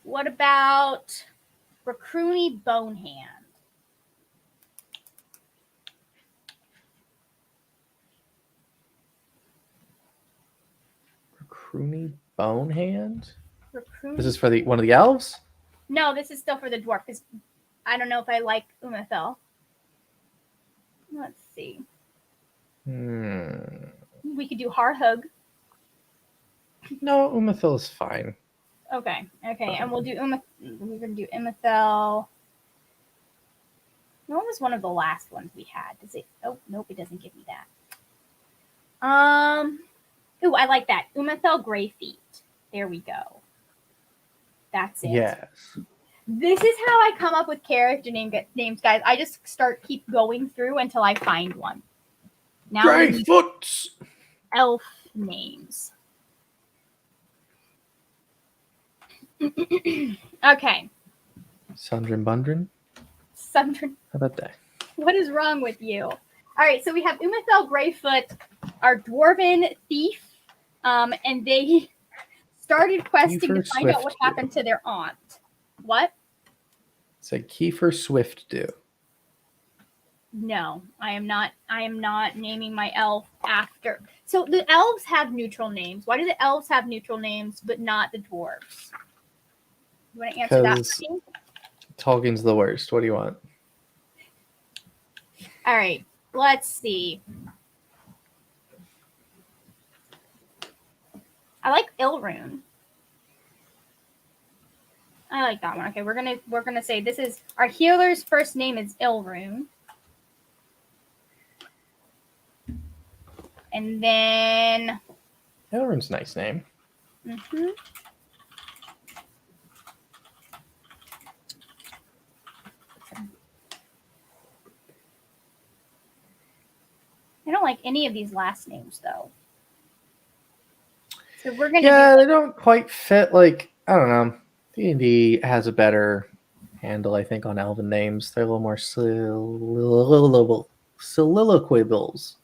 What about Raccoony Bonehand? Raccoony Bonehand? Raccoony? This is for one of the elves? No, this is still for the dwarf because I don't know if I like Umathel. Let's see. We could do Harhug. No, Umathel is fine. Okay, and we'll do we're gonna do Umathel. What was one of the last ones we had? Does it? Oh, nope, it doesn't give me that. Ooh, I like that. Umathel Greyfeet. There we go. That's it. Yes. This is how I come up with character names, guys. I just keep going through until I find one. Now Greyfoot. Elf names. Okay. Sundrin Bundrin? Sundrin. How about that? What is wrong with you? All right, so we have Umathel Greyfoot, our dwarven thief, and they started questing to find out what happened to their aunt. What? Say Kiefer Swift do. No, I am not. I am not naming my elf after. So the elves have neutral names. Why do the elves have neutral names but not the dwarves? You want to answer that for me? Tolkien's the worst. What do you want? All right, let's see. I like Ilrune. I like that one. Okay, we're gonna say this is our healer's first name is Ilrune. And then Ilrune's a nice name. I don't like any of these last names though. So we're gonna they don't quite fit. Like, I don't know. D&D has a better handle, I think, on elven names. They're a little more soliloquibles.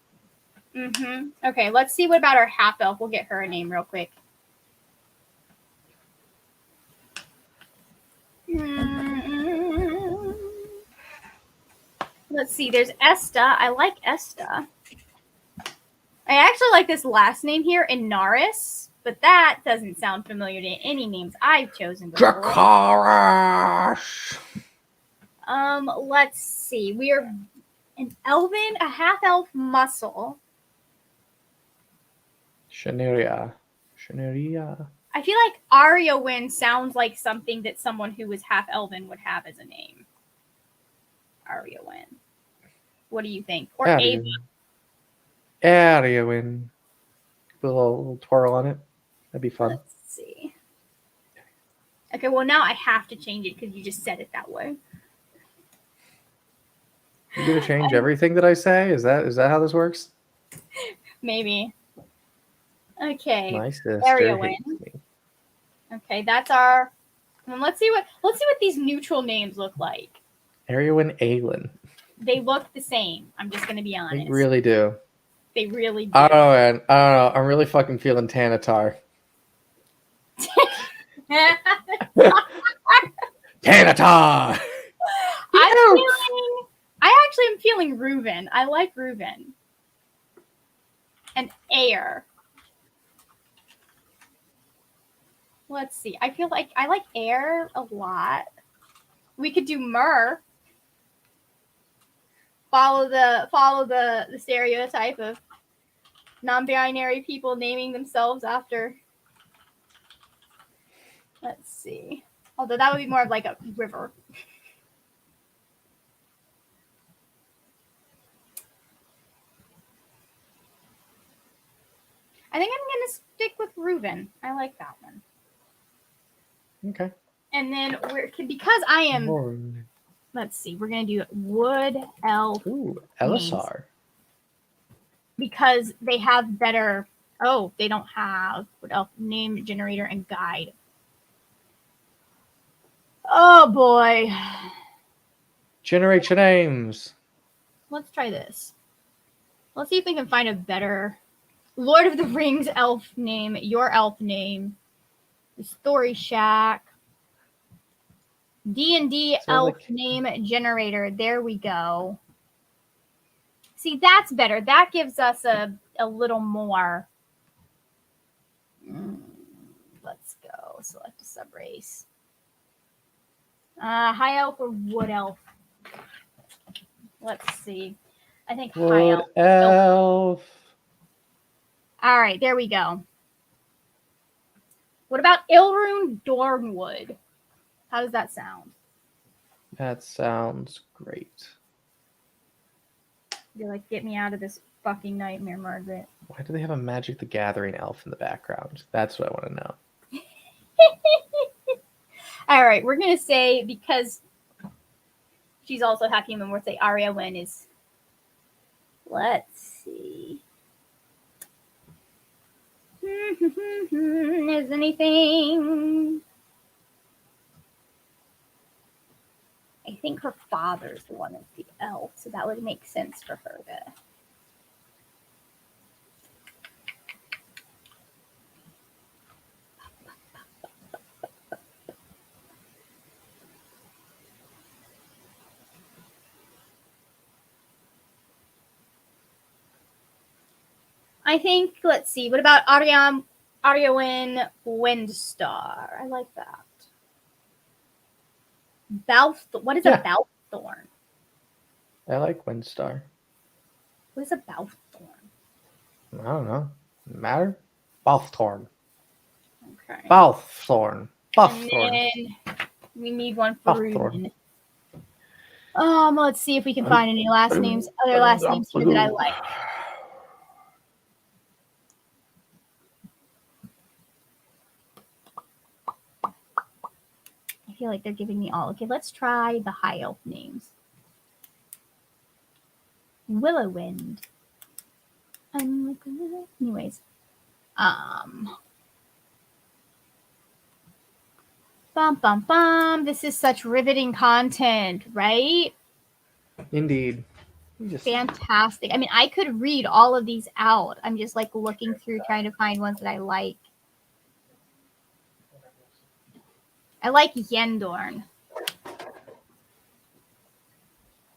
Okay, let's see what about our half elf. We'll get her a name real quick. Let's see. There's Esta. I like Esta. I actually like this last name here, Inaris, but that doesn't sound familiar to any names I've chosen before. Dracarys! Let's see. We are an elven, a half-elf muscle. Shaneria. I feel like Ariowin sounds like something that someone who was half-elven would have as a name. Ariowin. What do you think? Or Ava. Ariowin. Put a little twirl on it. That'd be fun. Let's see. Okay, well now I have to change it because you just said it that way. You gonna change everything that I say? Is that how this works? Maybe. Okay. My sister Area hates win. me. Okay, that's our. And let's see what these neutral names look like. Ariowin Aylin. They look the same. I'm just gonna be honest. They really do. They really do. I don't know, man. I don't know. I'm really fucking feeling Tanatar. Tanatar! I actually am feeling Reuven. I like Reuven. And Air. Let's see. I feel like I like Air a lot. We could do Myrrh. Follow the stereotype of non-binary people naming themselves after. Let's see. Although that would be more of like a river. I think I'm gonna stick with Reuven. I like that one. Okay. And then because I am. Let's see. We're gonna do Wood Elf. Ooh, Elisar. Because they have better. Oh, they don't have Wood Elf name generator and guide. Oh boy. Generate your names. Let's try this. Let's see if we can find a better Lord of the Rings elf name, your elf name, the Story Shack, D&D elf name generator. There we go. See, that's better. That gives us a little more. Let's go. Select a subrace. High elf or wood elf? Let's see. I think high elf. Elf. All right, there we go. What about Ilrune Dornwood? How does that sound? That sounds great. You're like, get me out of this fucking nightmare, Margaret. Why do they have a Magic the Gathering elf in the background? That's what I want to know. All right, we're going to say, because she's also half human, we'll say Arya Wynn is. Let's see. Is anything? I think her father's the one that's the elf, so that would make sense for her to. I think, let's see, what about Aryawen Windstar? I like that. What is a Balthorn? I like Windstar. What is a Balthorn? I don't know. Matter? Balthorn. Okay. Balthorn. And then we need one for Reuben. Let's see if we can find any other last names here that I like. I feel like they're giving me all. Okay, let's try the high elf names. Willowwind. Anyways. Bum bum bum. This is such riveting content, right? Indeed. Fantastic. I mean, I could read all of these out. I'm just like looking through trying to find ones that I like. I like Yendorn.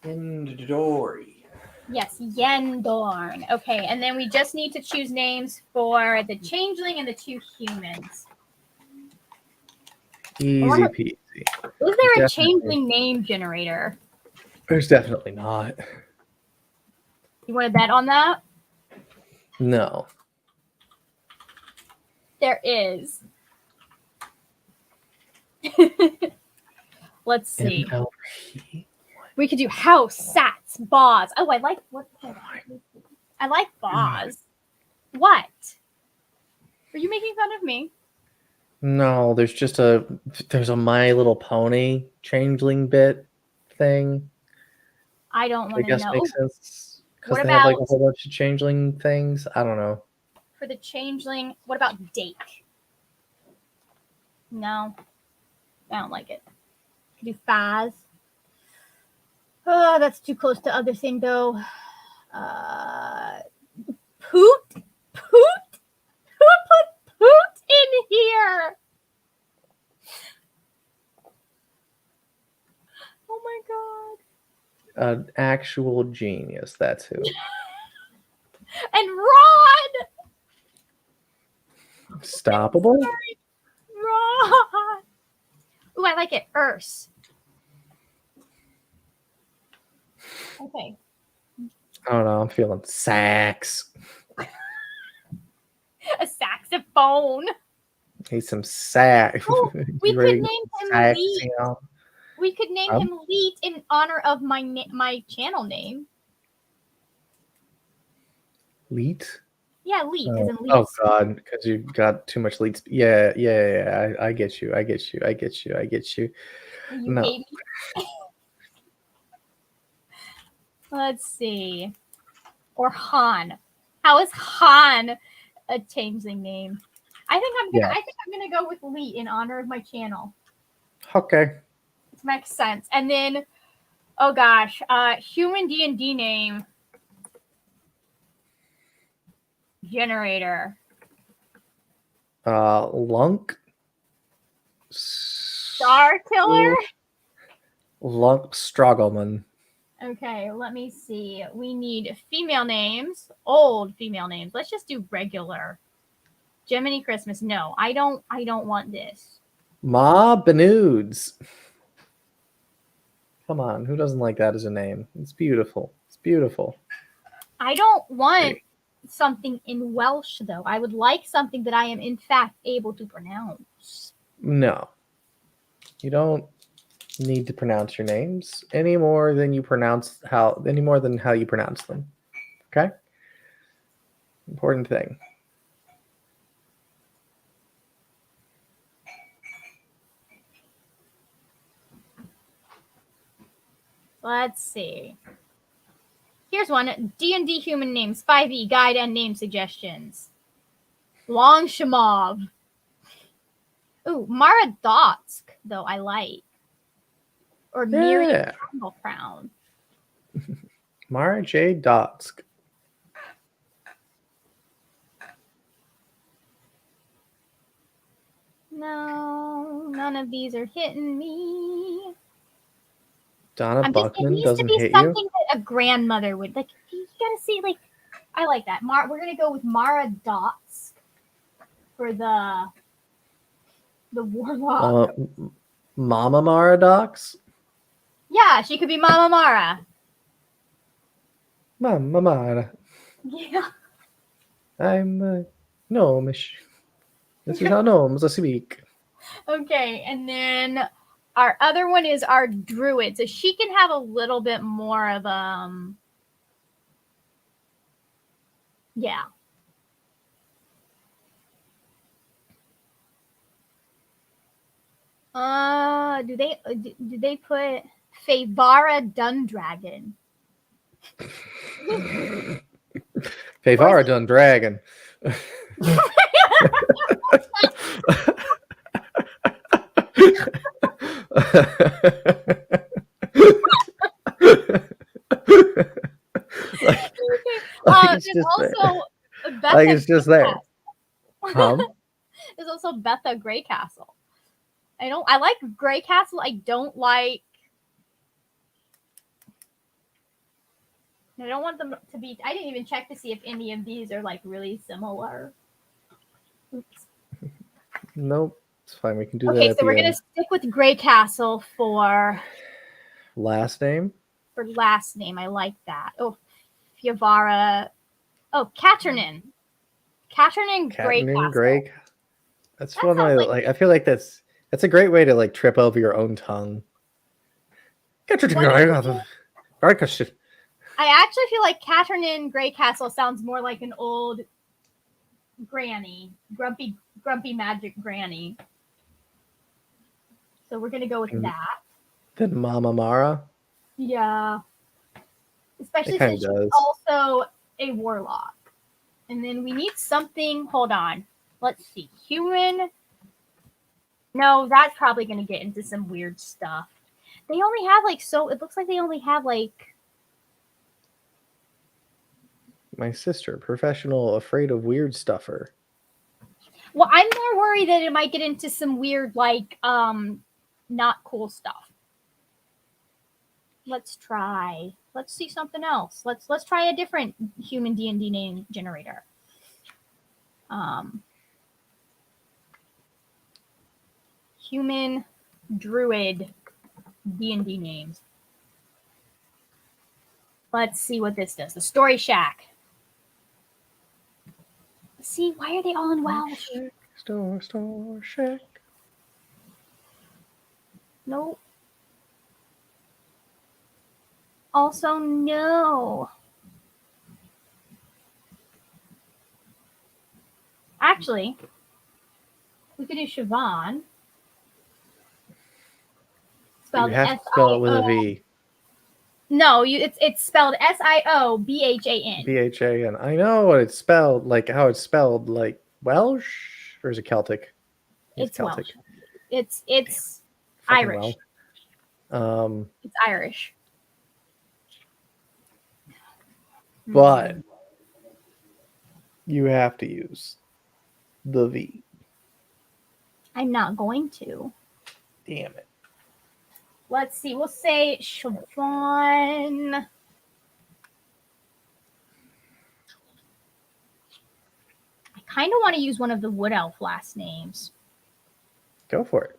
Yendori. Yes, Yendorn. Okay, and then we just need to choose names for the changeling and the two humans. Easy peasy. Is there a changeling name generator? There's definitely not. You want to bet on that? No. There is. Let's see. We could do house, sats, Boz. Oh, I like I like Boz. What? Are you making fun of me? No, there's a My Little Pony changeling bit thing. I don't want to know. Makes sense because What they have like about a whole bunch of changeling things. I don't know. For the changeling, what about Dake? No, I don't like it. Could do Faz. Oh, that's too close to other thing though. Poot? Poot? Who put Poot in here? Oh my god. An actual genius, that's who. And Rod! Stoppable? Rod! Ooh, I like it. Urse. Okay. I don't know. I'm feeling sax. A saxophone. Need some sax. Oh, we could name him sax, Leet. you know? We could name him Leet in honor of my channel name. Leet? Yeah, Leet as in Leet. Oh god, because you got too much leet. Yeah. I get you. You No. hate me. Let's see. Or Han. How is Han a changeling name? I think I'm gonna go with Leet in honor of my channel. Okay. It makes sense. And then, oh gosh, human D&D name. Generator. Lunk. Star Killer? Lunk Struggleman. Okay, let me see. We need female names, old female names. Let's just do regular. Gemini Christmas. No, I don't want this. Ma Benoods. Come on, who doesn't like that as a name? It's beautiful. It's beautiful. I don't want something in Welsh though. I would like something that I am in fact able to pronounce. No. You don't need to pronounce your names any more than how you pronounce them. Okay? Important thing. Let's see. Here's one. D&D human names. 5e guide and name suggestions. Long Shamov. Ooh, Mara Dotsk, though I like. Or Miriam Crown. Mara J. Dotsk. No, none of these are hitting me. Donna Buckman doesn't hit something you? that a grandmother would like. You gotta see, like, I like that. We're gonna go with Mara Dotsk for the warlock. Mama Mara Docs? Yeah, she could be Mama Mara. Mama Mara. Yeah. I'm gnomish. This is how gnomes speak. Okay, and then our other one is our druid. So she can have a little bit more of yeah. Do they put Favara Dundragon? Favara Dundragon. There's also it's just there. There's also Betha Greycastle. I like Greycastle. I don't want them to be. I didn't even check to see if any of these are like really similar. Oops. Nope. It's fine. We can do that. Okay, so we're gonna stick with Greycastle for last name. For last name, I like that. Oh, Fiavara. Oh, Katernin. Katernin Greycastle. That's one way. Like I feel like that's a great way to like trip over your own tongue. I actually feel like Katernin Greycastle sounds more like an old granny, grumpy magic granny. So we're gonna go with that. Then Mama Mara. Yeah. Especially since she's also a warlock. And then we need something. Hold on. Let's see. Human. No, that's probably going to get into some weird stuff. They only have like so. It looks like they only have like. My sister, professional, afraid of weird stuffer. Well, I'm more worried that it might get into some weird like not cool stuff. Let's try. Let's see something else. Let's try a different human D&D name generator. Human druid D&D names. Let's see what this does. The Story Shack. See, why are they all in Welsh? Store shack. Nope. Also, no. Actually, we could do Siobhan. You have to spell it with a V. No, it's spelled Siobhan. BHAN. I know what it's spelled, like how it's spelled, like Welsh, or is it Celtic? It's Celtic. Welsh. It's Fucking Irish. Well. It's Irish. But you have to use the V. I'm not going to. Damn it. Let's see. We'll say Siobhan. I kind of want to use one of the Wood Elf last names. Go for it.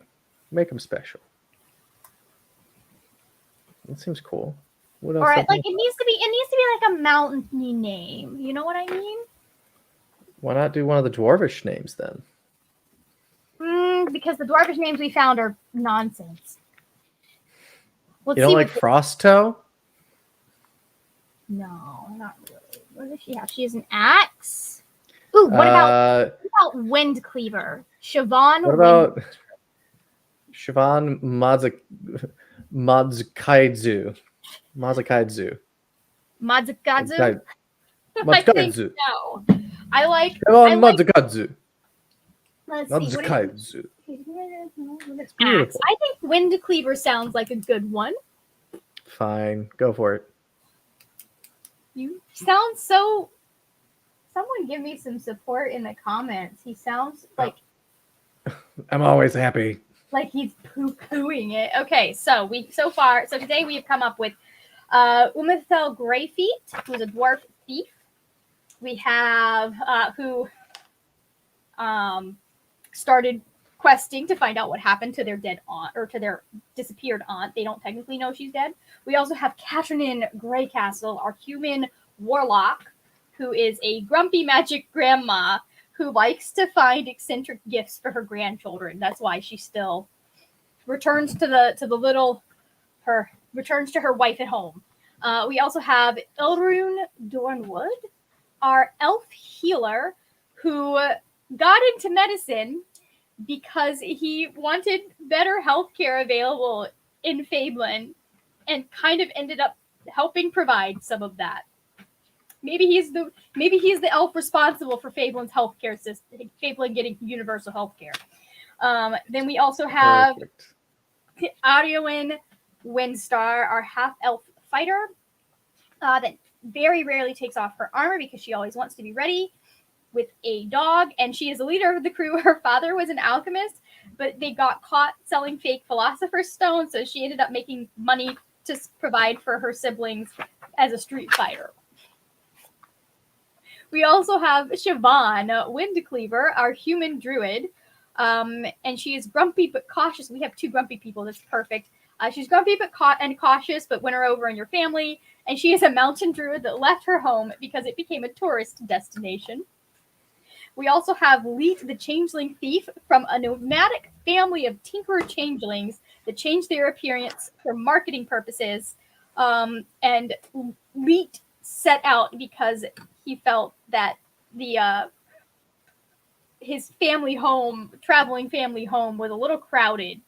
Make them special. That seems cool. What else? Or like it needs to be like a mountainy name. You know what I mean? Why not do one of the dwarvish names then? Because the dwarvish names we found are nonsense. You don't like Frosttoe? No, not really. What does she have? She has an axe. Ooh, what about Wind Cleaver? Siobhan. What about Siobhan Madzkaidzu? Mazakaidzu. Madzakadzu? Madzakaidzu. No. I like Madzakaidzu. Let's Madzakaidzu. Axe. I think Wind Cleaver sounds like a good one. Fine. Go for it. You sound so... Someone give me some support in the comments. He sounds like... I'm always happy. Like he's poo-pooing it. Okay, so today we have come up with Umethel Greyfeet, who's a dwarf thief. We have who started questing to find out what happened to their dead aunt, or to their disappeared aunt. They don't technically know she's dead. We also have Katrinin Greycastle, our human warlock, who is a grumpy magic grandma who likes to find eccentric gifts for her grandchildren. That's why she still returns to her wife at home. We also have Ilrune Dornwood, our elf healer, who got into medicine because he wanted better healthcare available in FABLEN, and kind of ended up helping provide some of that. Maybe he's the elf responsible for FABLEN's healthcare system, FABLEN getting universal healthcare. Then we also have Arioin Windstar, our half-elf fighter, that very rarely takes off her armor because she always wants to be ready with a dog, and she is the leader of the crew. Her father was an alchemist, but they got caught selling fake philosopher's stone, so she ended up making money to provide for her siblings as a street fighter. We also have Siobhan Windcleaver, our human druid, and she is grumpy but cautious. We have two grumpy people. That's perfect. She's grumpy but cautious, but win her over in your family. And she is a mountain druid that left her home because it became a tourist destination. We also have Leet, the changeling thief, from a nomadic family of tinkerer changelings that changed their appearance for marketing purposes. And Leet set out because he felt that his traveling family home was a little crowded.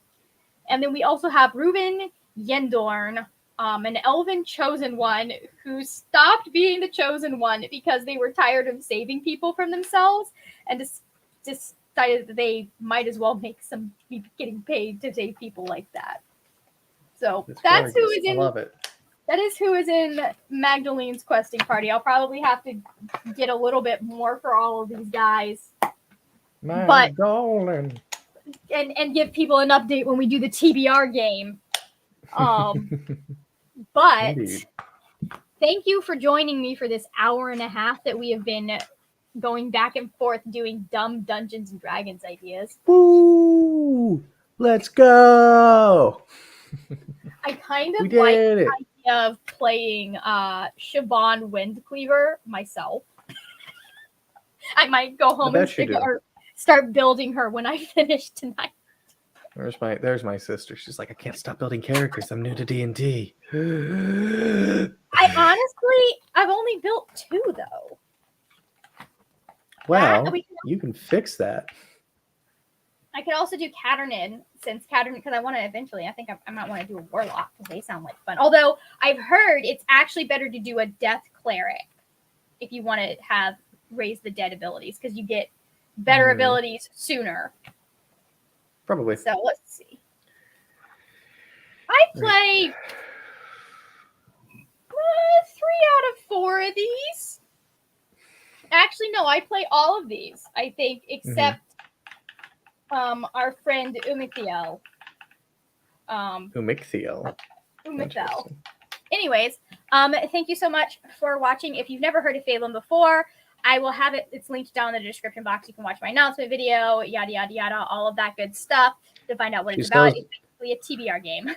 And then we also have Reuben Yendorn, an elven chosen one who stopped being the chosen one because they were tired of saving people from themselves and just decided that they might as well be getting paid to save people like that. So that's who is I in. love it. That is who is in Magdalene's questing party. I'll probably have to get a little bit more for all of these guys. Magdalene. And give people an update when we do the TBR game. But Indeed. thank you for joining me for this hour and a half that we have been going back and forth doing dumb Dungeons and Dragons ideas. Woo! Let's go! I kind of We like did the it. idea of playing Siobhan Windcleaver myself. I might go home and start building her when I finish tonight. There's my sister. She's like, I can't stop building characters. I'm new to D&D. I've only built 2 though. Well, you can fix that. I could also do Caternan, because I want to eventually. I think I might want to do a Warlock because they sound like fun. Although I've heard it's actually better to do a Death Cleric if you want to have raise the dead abilities because you get better abilities sooner. Probably. So let's see. I play 3 out of 4 of these. Actually, no, I play all of these. I think except our friend Umithiel. Umithiel. Anyways, thank you so much for watching. If you've never heard of FABLEN before, I will have it's linked down in the description box. You can watch my announcement video, yada, yada, yada, all of that good stuff to find out what it's about. It's basically a TBR game.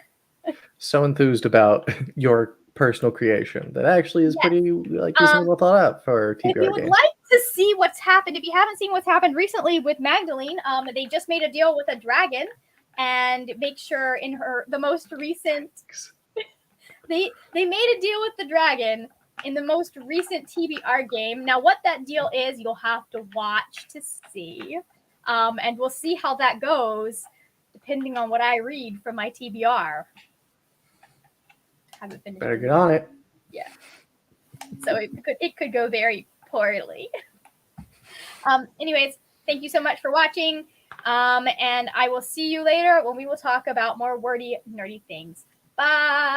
So enthused about your personal creation that actually is pretty decently well thought out for a TBR game. If you would like to see what's happened, if you haven't seen what's happened recently with Magdalene, they just made a deal with a dragon, and make sure in the most recent they made a deal with the dragon in the most recent TBR game. Now, what that deal is, you'll have to watch to see, and we'll see how that goes depending on what I read from my TBR. Better get on it. Yeah. So it could go very poorly. Anyways, thank you so much for watching. And I will see you later when we will talk about more wordy, nerdy things. Bye.